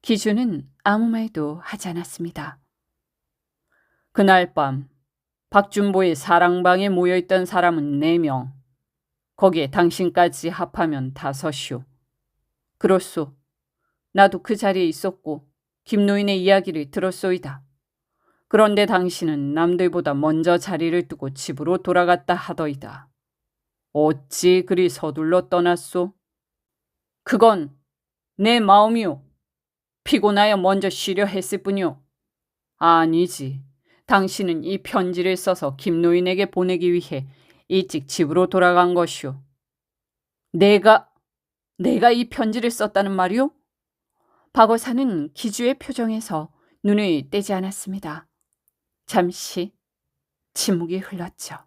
기주는 아무 말도 하지 않았습니다. 그날 밤 박준보의 사랑방에 모여있던 사람은 4명. 거기에 당신까지 합하면 5이오. 그렇소. 나도 그 자리에 있었고 김노인의 이야기를 들었소이다. 그런데 당신은 남들보다 먼저 자리를 뜨고 집으로 돌아갔다 하더이다. 어찌 그리 서둘러 떠났소? 그건 내 마음이오. 피곤하여 먼저 쉬려 했을 뿐이오. 아니지. 당신은 이 편지를 써서 김노인에게 보내기 위해 일찍 집으로 돌아간 것이오. 내가 이 편지를 썼다는 말이오? 박어사는 기주의 표정에서 눈을 떼지 않았습니다. 잠시 침묵이 흘렀죠.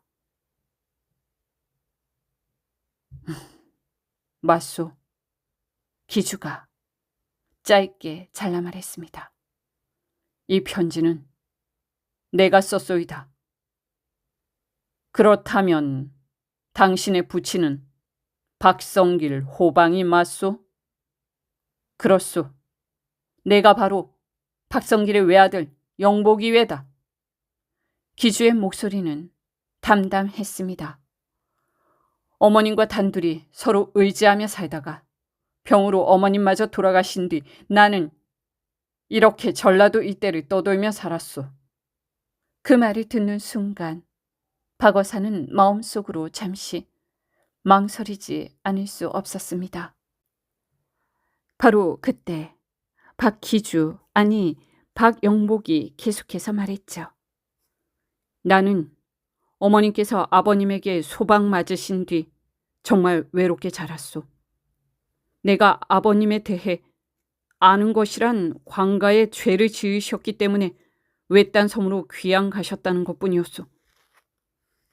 맞소. 기주가 짧게 잘라 말했습니다. 이 편지는 내가 썼소이다. 그렇다면 당신의 부친은 박성길 호방이 맞소? 그렇소. 내가 바로 박성길의 외아들 영복이외다. 기주의 목소리는 담담했습니다. 어머님과 단둘이 서로 의지하며 살다가 병으로 어머님마저 돌아가신 뒤 나는 이렇게 전라도 일대를 떠돌며 살았소. 그 말을 듣는 순간 박어사는 마음속으로 잠시 망설이지 않을 수 없었습니다. 바로 그때 박기주, 아니 박영복이 계속해서 말했죠. 나는 어머님께서 아버님에게 소방 맞으신 뒤 정말 외롭게 자랐소. 내가 아버님에 대해 아는 것이란 관가에 죄를 지으셨기 때문에 외딴 섬으로 귀양 가셨다는 것뿐이었소.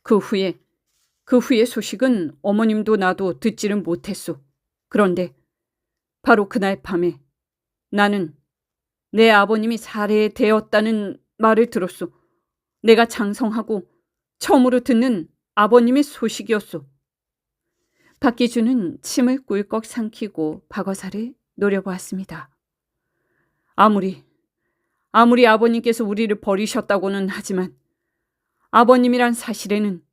그 후의 소식은 어머님도 나도 듣지는 못했소. 그런데 바로 그날 밤에 나는 내 아버님이 살해되었다는 말을 들었소. 내가 장성하고 처음으로 듣는 아버님의 소식이었소. 박기주는 침을 꿀꺽 삼키고 박어사를 노려보았습니다. 아무리 아버님께서 우리를 버리셨다고는 하지만 아버님이란 사실에는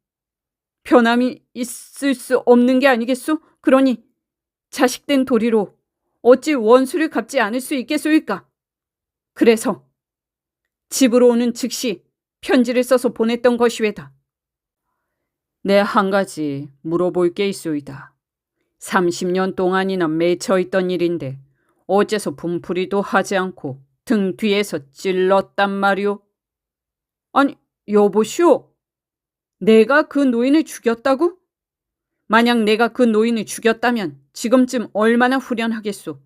변함이 있을 수 없는 게 아니겠소? 그러니 자식된 도리로 어찌 원수를 갚지 않을 수 있겠소이까? 그래서 집으로 오는 즉시 편지를 써서 보냈던 것이외다. 내 한 가지 물어볼 게 있소이다. 30년 동안이나 맺혀 있던 일인데 어째서 분풀이도 하지 않고 등 뒤에서 찔렀단 말이오? 아니, 여보시오. 내가 그 노인을 죽였다고? 만약 내가 그 노인을 죽였다면 지금쯤 얼마나 후련하겠소.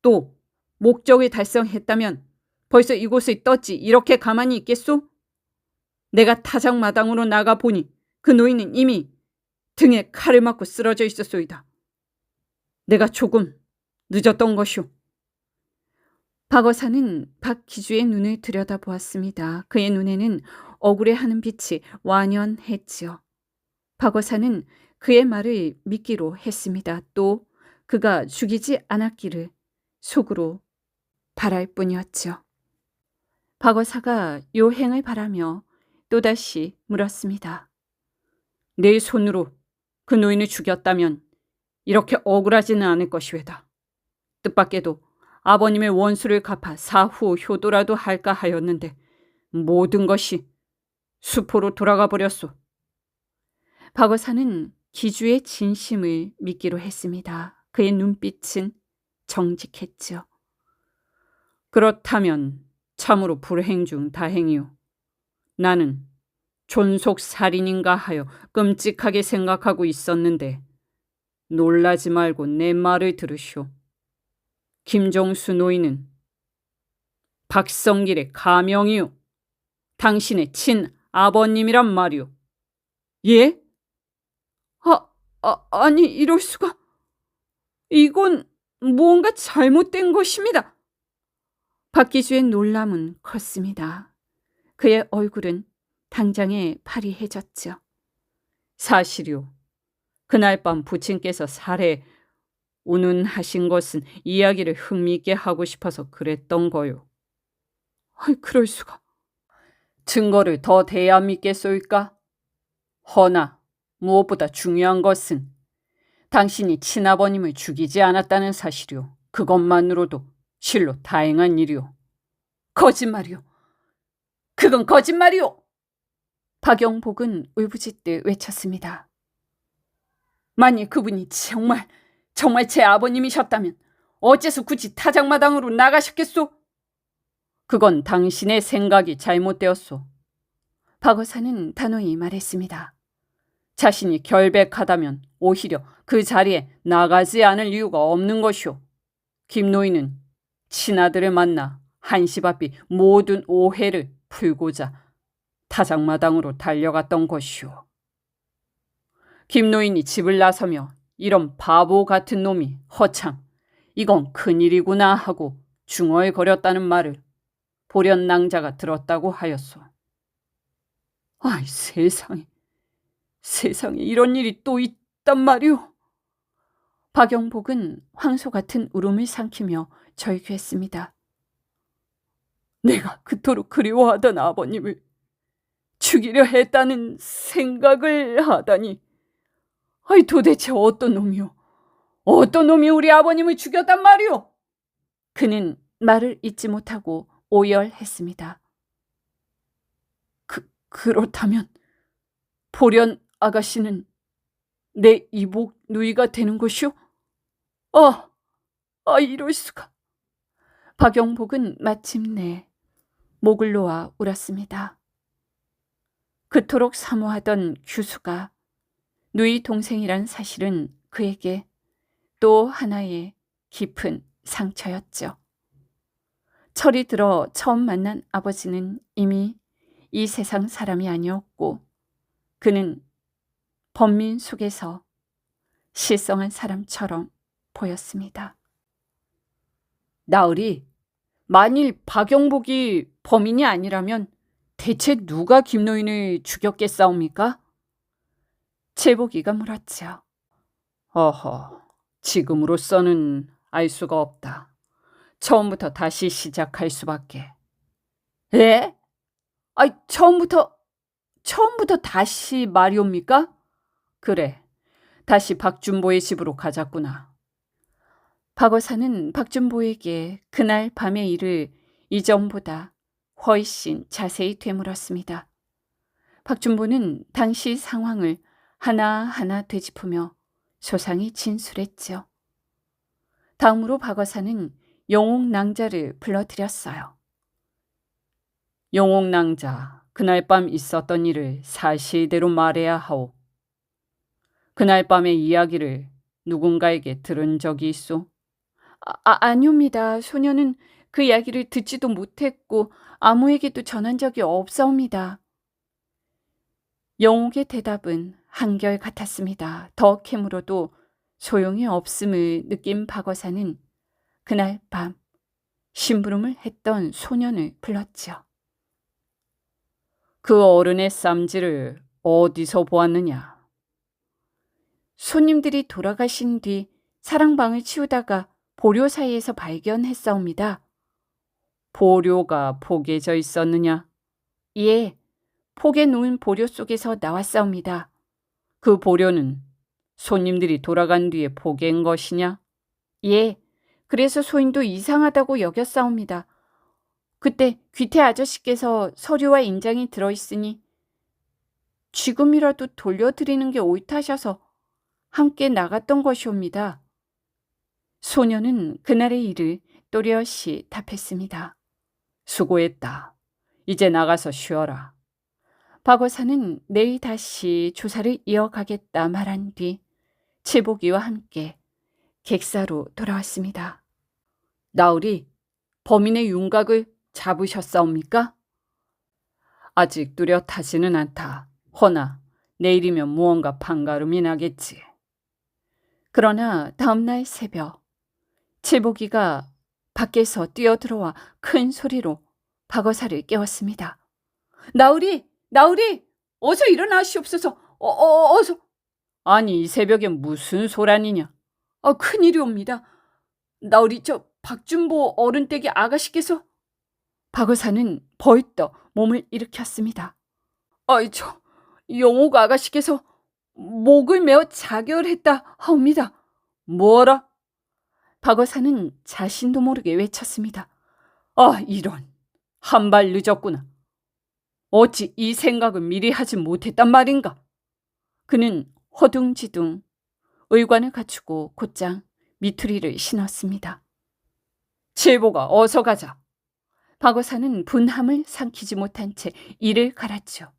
또 목적을 달성했다면 벌써 이곳에 떴지 이렇게 가만히 있겠소? 내가 타작마당으로 나가 보니 그 노인은 이미 등에 칼을 맞고 쓰러져 있었소이다. 내가 조금 늦었던 것이오. 박어사는 박기주의 눈을 들여다보았습니다. 그의 눈에는 억울해하는 빛이 완연했지요. 박어사는 그의 말을 믿기로 했습니다. 또 그가 죽이지 않았기를 속으로 바랄 뿐이었죠. 박어사가 요행을 바라며 또다시 물었습니다. 내 손으로 그 노인을 죽였다면 이렇게 억울하지는 않을 것이외다. 뜻밖에도 아버님의 원수를 갚아 사후 효도라도 할까 하였는데 모든 것이 수포로 돌아가 버렸소. 박어사는 기주의 진심을 믿기로 했습니다. 그의 눈빛은 정직했지요. 그렇다면 참으로 불행 중 다행이오. 나는 존속살인인가 하여 끔찍하게 생각하고 있었는데 놀라지 말고 내 말을 들으시오. 김종수 노인은 박성길의 가명이오. 당신의 친아버님이란 말이오. 예? 아니 이럴 수가. 이건 무언가 잘못된 것입니다. 박기주의 놀람은 컸습니다. 그의 얼굴은 당장에 파리해졌죠. 사실이오. 그날 밤 부친께서 살해 운운하신 것은 이야기를 흥미있게 하고 싶어서 그랬던 거요. 그럴 수가. 증거를 더 대야 믿겠소이까? 허나 무엇보다 중요한 것은 당신이 친아버님을 죽이지 않았다는 사실이오. 그것만으로도 실로 다행한 일이오. 거짓말이오. 그건 거짓말이오. 박영복은 울부짖듯 외쳤습니다. 만일 그분이 정말 제 아버님이셨다면 어째서 굳이 타작마당으로 나가셨겠소? 그건 당신의 생각이 잘못되었소. 박어사는 단호히 말했습니다. 자신이 결백하다면 오히려 그 자리에 나가지 않을 이유가 없는 것이오. 김노인은 친아들을 만나 한시 앞이 모든 오해를 풀고자 타작마당으로 달려갔던 것이오. 김노인이 집을 나서며 이런 바보 같은 놈이 허참 이건 큰일이구나 하고 중얼거렸다는 말을 보련낭자가 들었다고 하였소. 아이 세상에 이런 일이 또 있단 말이오. 박영복은 황소 같은 울음을 삼키며 절규했습니다. 내가 그토록 그리워하던 아버님을 죽이려 했다는 생각을 하다니. 도대체 어떤 놈이오? 어떤 놈이 우리 아버님을 죽였단 말이오? 그는 말을 잇지 못하고 오열했습니다. 그렇다면 보련 아가씨는 내 이복 누이가 되는 것이오? 이럴 수가. 박영복은 마침내 목을 놓아 울었습니다. 그토록 사모하던 규수가 누이 동생이란 사실은 그에게 또 하나의 깊은 상처였죠. 철이 들어 처음 만난 아버지는 이미 이 세상 사람이 아니었고 그는 범민 속에서 실성한 사람처럼 보였습니다. 나으리, 만일 박영복이 범인이 아니라면 대체 누가 김노인을 죽였겠사옵니까? 제복이가 물었죠. 지금으로서는 알 수가 없다. 처음부터 다시 시작할 수밖에. 예? 처음부터 다시 말이옵니까? 그래, 다시 박준보의 집으로 가자꾸나. 박어사는 박준보에게 그날 밤의 일을 이전보다 훨씬 자세히 되물었습니다. 박준보는 당시 상황을 하나하나 되짚으며 소상히 진술했죠. 다음으로 박어사는 영옥낭자를 불러들였어요. 영옥낭자, 그날 밤 있었던 일을 사실대로 말해야 하오. 그날 밤의 이야기를 누군가에게 들은 적이 있소? 아니옵니다. 소녀는 그 이야기를 듣지도 못했고 아무에게도 전한 적이 없사옵니다. 영옥의 대답은 한결같았습니다. 더 캐물어도 소용이 없음을 느낀 박어사는 그날 밤 심부름을 했던 소년을 불렀지요. 그 어른의 쌈지를 어디서 보았느냐? 손님들이 돌아가신 뒤 사랑방을 치우다가 보료 사이에서 발견했사옵니다. 보료가 포개져 있었느냐? 예, 폭에 놓은 보료 속에서 나왔사옵니다. 그 보료는 손님들이 돌아간 뒤에 포갠 것이냐? 예, 그래서 소인도 이상하다고 여겼사옵니다. 그때 귀태 아저씨께서 서류와 인장이 들어있으니 지금이라도 돌려드리는 게 옳다셔서 함께 나갔던 것이옵니다. 소녀는 그날의 일을 또렷이 답했습니다. 수고했다. 이제 나가서 쉬어라. 박어사는 내일 다시 조사를 이어가겠다 말한 뒤 칠복이와 함께 객사로 돌아왔습니다. 나으리, 범인의 윤곽을 잡으셨사옵니까? 아직 뚜렷하지는 않다. 허나 내일이면 무언가 판가름이 나겠지. 그러나 다음날 새벽 칠복이가 밖에서 뛰어들어와 큰 소리로 박어사를 깨웠습니다. 나으리! 나으리! 어서 일어나시옵소서! 어서! 아니, 이 새벽에 무슨 소란이냐? 큰일이옵니다. 나으리 저 박준보 어른댁의 아가씨께서. 박어사는 벌떡 몸을 일으켰습니다. 저 영옥 아가씨께서 목을 메어 자결했다 하옵니다. 뭐라? 박어사는 자신도 모르게 외쳤습니다. 이런. 한 발 늦었구나. 어찌 이 생각을 미리 하지 못했단 말인가? 그는 허둥지둥 의관을 갖추고 곧장 미투리를 신었습니다. 칠보가 어서 가자. 박어사는 분함을 삼키지 못한 채 이를 갈았죠.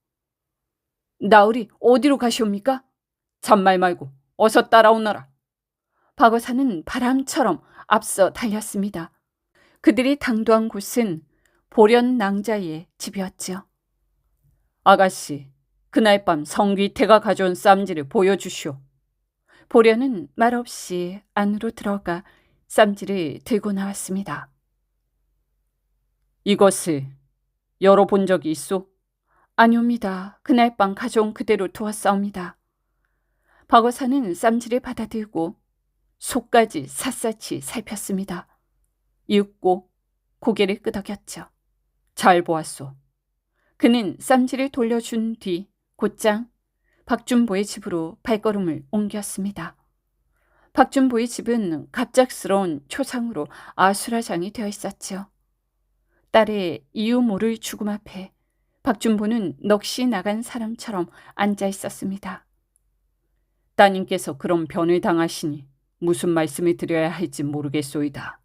나으리 어디로 가시옵니까? 잔말 말고 어서 따라오너라. 박어사는 바람처럼 앞서 달렸습니다. 그들이 당도한 곳은 보련 낭자의 집이었지요. 아가씨, 그날 밤 성귀태가 가져온 쌈지를 보여주시오. 보련은 말없이 안으로 들어가 쌈지를 들고 나왔습니다. 이것을 열어본 적이 있소? 아니옵니다. 그날 밤 가져온 그대로 두었사옵니다. 박어사는 쌈지를 받아들고 속까지 샅샅이 살폈습니다. 읽고 고개를 끄덕였죠. 잘 보았소. 그는 쌈지를 돌려준 뒤 곧장 박준보의 집으로 발걸음을 옮겼습니다. 박준보의 집은 갑작스러운 초상으로 아수라장이 되어 있었죠. 딸의 이유 모를 죽음 앞에 박준보는 넋이 나간 사람처럼 앉아 있었습니다. 따님께서 그런 변을 당하시니 무슨 말씀을 드려야 할지 모르겠소이다.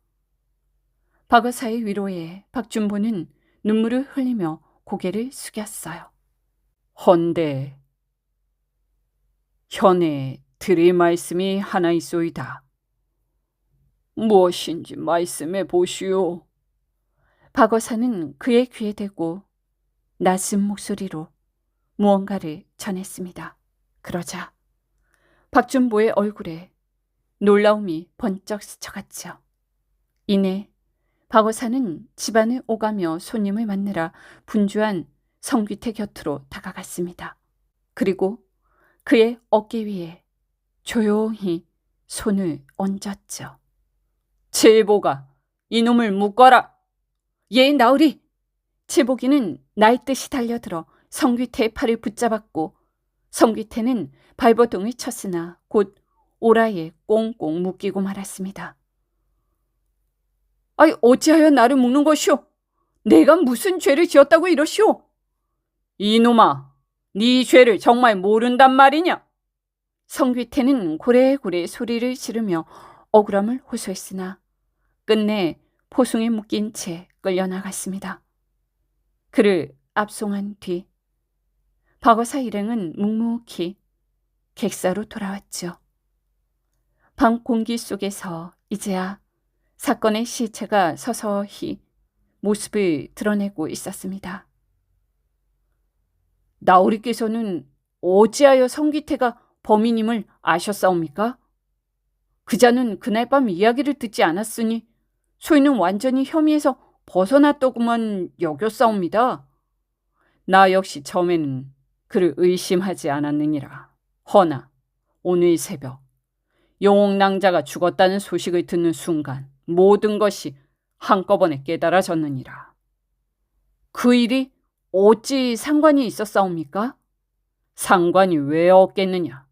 박어사의 위로에 박준보는 눈물을 흘리며 고개를 숙였어요. 헌데 현에 드릴 말씀이 하나 있소이다. 무엇인지 말씀해 보시오. 박어사는 그의 귀에 대고 낮은 목소리로 무언가를 전했습니다. 그러자 박준보의 얼굴에 놀라움이 번쩍 스쳐갔죠. 이내 박어사는 집안을 오가며 손님을 만나라 분주한 성귀태 곁으로 다가갔습니다. 그리고 그의 어깨 위에 조용히 손을 얹었죠. 칠보가 이놈을 묶어라. 예, 나으리! 칠복이는 날듯이 달려들어 성귀태의 팔을 붙잡았고 성귀태는 발버둥을 쳤으나 곧 오라에 꽁꽁 묶이고 말았습니다. 어찌하여 나를 묶는 것이오? 내가 무슨 죄를 지었다고 이러시오? 이놈아, 네 죄를 정말 모른단 말이냐? 성귀태는 고래고래 소리를 지르며 억울함을 호소했으나 끝내 포승에 묶인 채 끌려나갔습니다. 그를 압송한 뒤 박어사 일행은 묵묵히 객사로 돌아왔죠. 밤 공기 속에서 이제야 사건의 시체가 서서히 모습을 드러내고 있었습니다. 나으리께서는 어찌하여 성귀태가 범인임을 아셨사옵니까? 그자는 그날 밤 이야기를 듣지 않았으니 소인은 완전히 혐의에서 벗어났더구만 여겼사옵니다. 나 역시 처음에는 그를 의심하지 않았느니라. 허나 오늘 새벽 영옥낭자가 죽었다는 소식을 듣는 순간 모든 것이 한꺼번에 깨달아졌느니라. 그 일이 어찌 상관이 있었사옵니까? 상관이 왜 없겠느냐.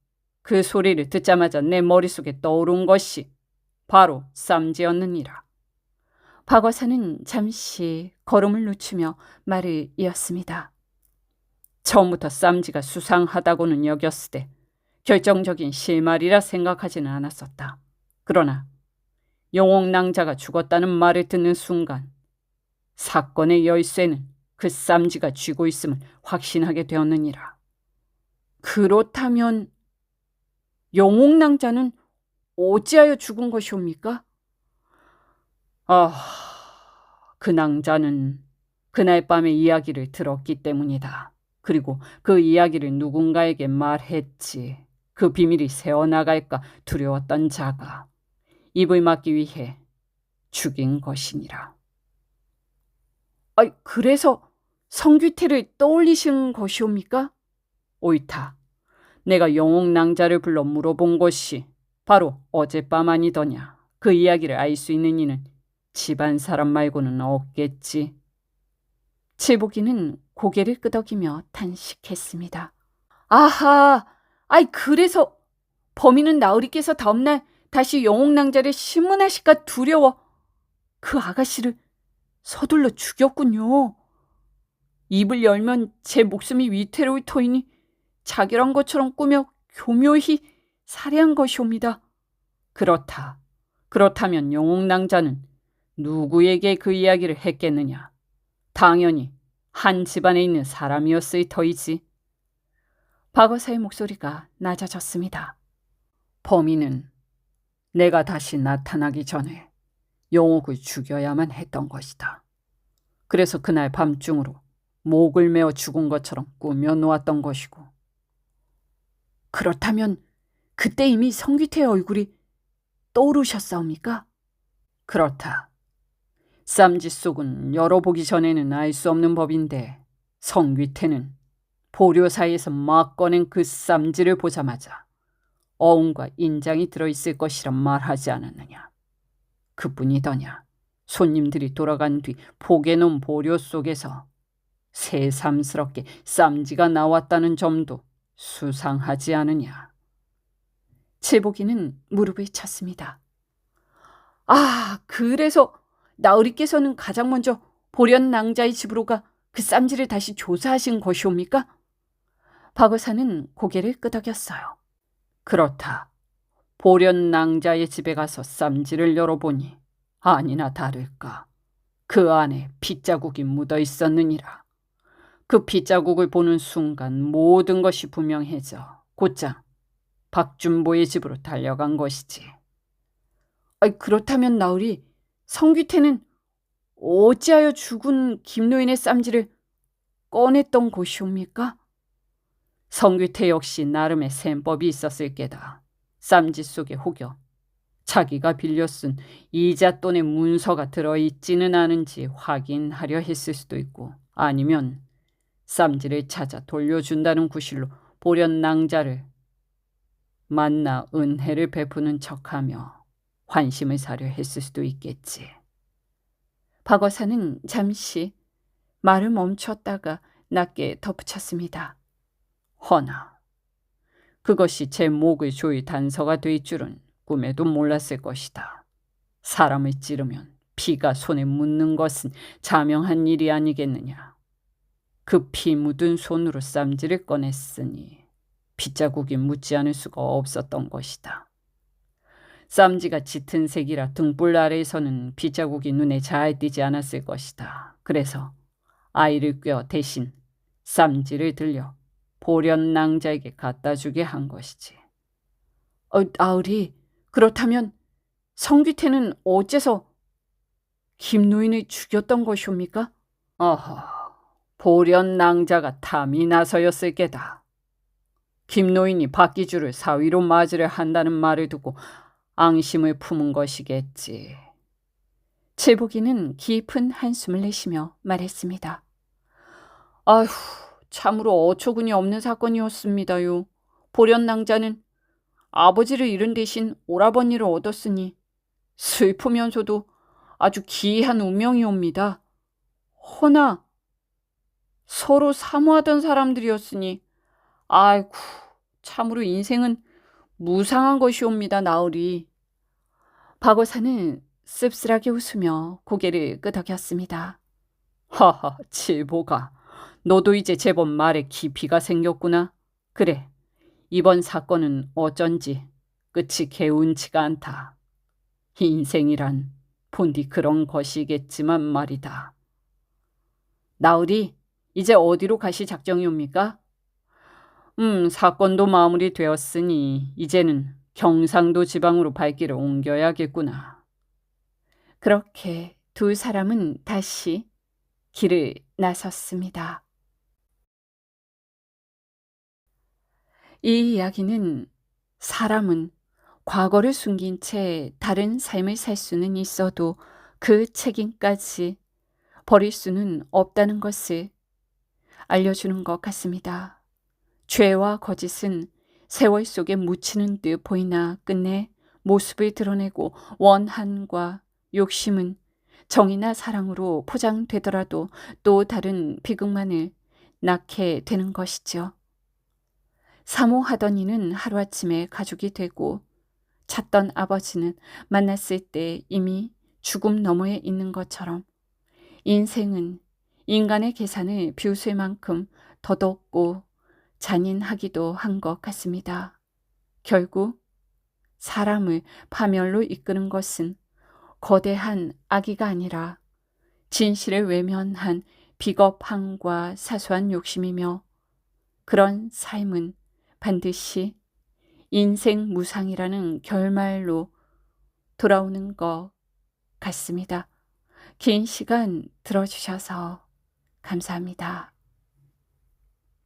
그 소리를 듣자마자 내 머릿속에 떠오른 것이 바로 쌈지였느니라. 박어사는 잠시 걸음을 늦추며 말을 이었습니다. 처음부터 쌈지가 수상하다고는 여겼으되 결정적인 실말이라 생각하지는 않았었다. 그러나 영옥낭자가 죽었다는 말을 듣는 순간 사건의 열쇠는 그 쌈지가 쥐고 있음을 확신하게 되었느니라. 그렇다면 영옥낭자는 어찌하여 죽은 것이옵니까? 그 낭자는 그날 밤의 이야기를 들었기 때문이다. 그리고 그 이야기를 누군가에게 말했지. 그 비밀이 새어나갈까 두려웠던 자가 입을 막기 위해 죽인 것이니라. 그래서 성귀태를 떠올리신 것이옵니까? 옳다. 내가 영옥낭자를 불러 물어본 것이 바로 어젯밤 아니더냐. 그 이야기를 알 수 있는 이는 집안 사람 말고는 없겠지. 칠복이는 고개를 끄덕이며 탄식했습니다. 아하, 그래서 범인은 나으리께서 다음날 다시 영옥낭자를 신문하실까 두려워 그 아가씨를 서둘러 죽였군요. 입을 열면 제 목숨이 위태로울 터이니 자결한 것처럼 꾸며 교묘히 살해한 것이옵니다. 그렇다. 그렇다면 영옥낭자는 누구에게 그 이야기를 했겠느냐? 당연히 한 집안에 있는 사람이었을 터이지. 박어사의 목소리가 낮아졌습니다. 범인은 내가 다시 나타나기 전에 영옥을 죽여야만 했던 것이다. 그래서 그날 밤중으로 목을 메어 죽은 것처럼 꾸며 놓았던 것이고. 그렇다면 그때 이미 성귀태의 얼굴이 떠오르셨사옵니까? 그렇다. 쌈지 속은 열어보기 전에는 알 수 없는 법인데 성귀태는 보료 사이에서 막 꺼낸 그 쌈지를 보자마자 어음과 인장이 들어있을 것이란 말하지 않았느냐. 그뿐이더냐. 손님들이 돌아간 뒤 포개놓은 보료 속에서 새삼스럽게 쌈지가 나왔다는 점도 수상하지 않으냐. 칠복이는 무릎을 쳤습니다. 그래서 나으리께서는 가장 먼저 보련낭자의 집으로 가 그 쌈지를 다시 조사하신 것이옵니까? 박어사는 고개를 끄덕였어요. 그렇다. 보련낭자의 집에 가서 쌈지를 열어보니 아니나 다를까 그 안에 핏자국이 묻어 있었느니라. 그 핏자국을 보는 순간 모든 것이 분명해져 곧장 박준보의 집으로 달려간 것이지. 그렇다면 나으리, 성귀태는 어찌하여 죽은 김노인의 쌈지를 꺼냈던 것이옵니까? 성귀태 역시 나름의 셈법이 있었을 게다. 쌈지 속에 혹여 자기가 빌려 쓴 이잣돈의 문서가 들어있지는 않은지 확인하려 했을 수도 있고, 아니면 쌈지를 찾아 돌려준다는 구실로 보련낭자를 만나 은혜를 베푸는 척하며 환심을 사려 했을 수도 있겠지. 박어사는 잠시 말을 멈췄다가 낮게 덧붙였습니다. 허나 그것이 제 목의 조의 단서가 될 줄은 꿈에도 몰랐을 것이다. 사람을 찌르면 피가 손에 묻는 것은 자명한 일이 아니겠느냐. 그 피 묻은 손으로 쌈지를 꺼냈으니 핏자국이 묻지 않을 수가 없었던 것이다. 쌈지가 짙은 색이라 등불 아래에서는 핏자국이 눈에 잘 띄지 않았을 것이다. 그래서 아이를 꿰어 대신 쌈지를 들려 보련 낭자에게 갖다 주게 한 것이지. 나으리, 그렇다면 성귀태는 어째서 김노인을 죽였던 것이옵니까? 어허, 보련 낭자가 탐이 나서였을 게다. 김노인이 박기주를 사위로 맞으려 한다는 말을 듣고 앙심을 품은 것이겠지. 제복이는 깊은 한숨을 내쉬며 말했습니다. 아휴, 참으로 어처구니 없는 사건이었습니다요. 보련낭자는 아버지를 잃은 대신 오라버니를 얻었으니 슬프면서도 아주 기이한 운명이옵니다. 허나 서로 사모하던 사람들이었으니 아이고, 참으로 인생은 무상한 것이옵니다, 나으리. 박어사는 씁쓸하게 웃으며 고개를 끄덕였습니다. 하하, 칠보가, 너도 이제 제법 말에 깊이가 생겼구나. 그래, 이번 사건은 어쩐지 끝이 개운치가 않다. 인생이란 본디 그런 것이겠지만 말이다. 나으리, 이제 어디로 가실 작정이옵니까? 사건도 마무리되었으니 이제는 경상도 지방으로 발길을 옮겨야겠구나. 그렇게 두 사람은 다시 길을 나섰습니다. 이 이야기는 사람은 과거를 숨긴 채 다른 삶을 살 수는 있어도 그 책임까지 버릴 수는 없다는 것을 알려주는 것 같습니다. 죄와 거짓은 세월 속에 묻히는 듯 보이나 끝내 모습을 드러내고 원한과 욕심은 정의나 사랑으로 포장되더라도 또 다른 비극만을 낳게 되는 것이죠. 사모하던 이는 하루아침에 가족이 되고 찾던 아버지는 만났을 때 이미 죽음 너머에 있는 것처럼 인생은 인간의 계산을 비웃을 만큼 더덥고 잔인하기도 한 것 같습니다. 결국 사람을 파멸로 이끄는 것은 거대한 악의가 아니라 진실을 외면한 비겁함과 사소한 욕심이며 그런 삶은 반드시 인생 무상이라는 결말로 돌아오는 것 같습니다. 긴 시간 들어주셔서 감사합니다.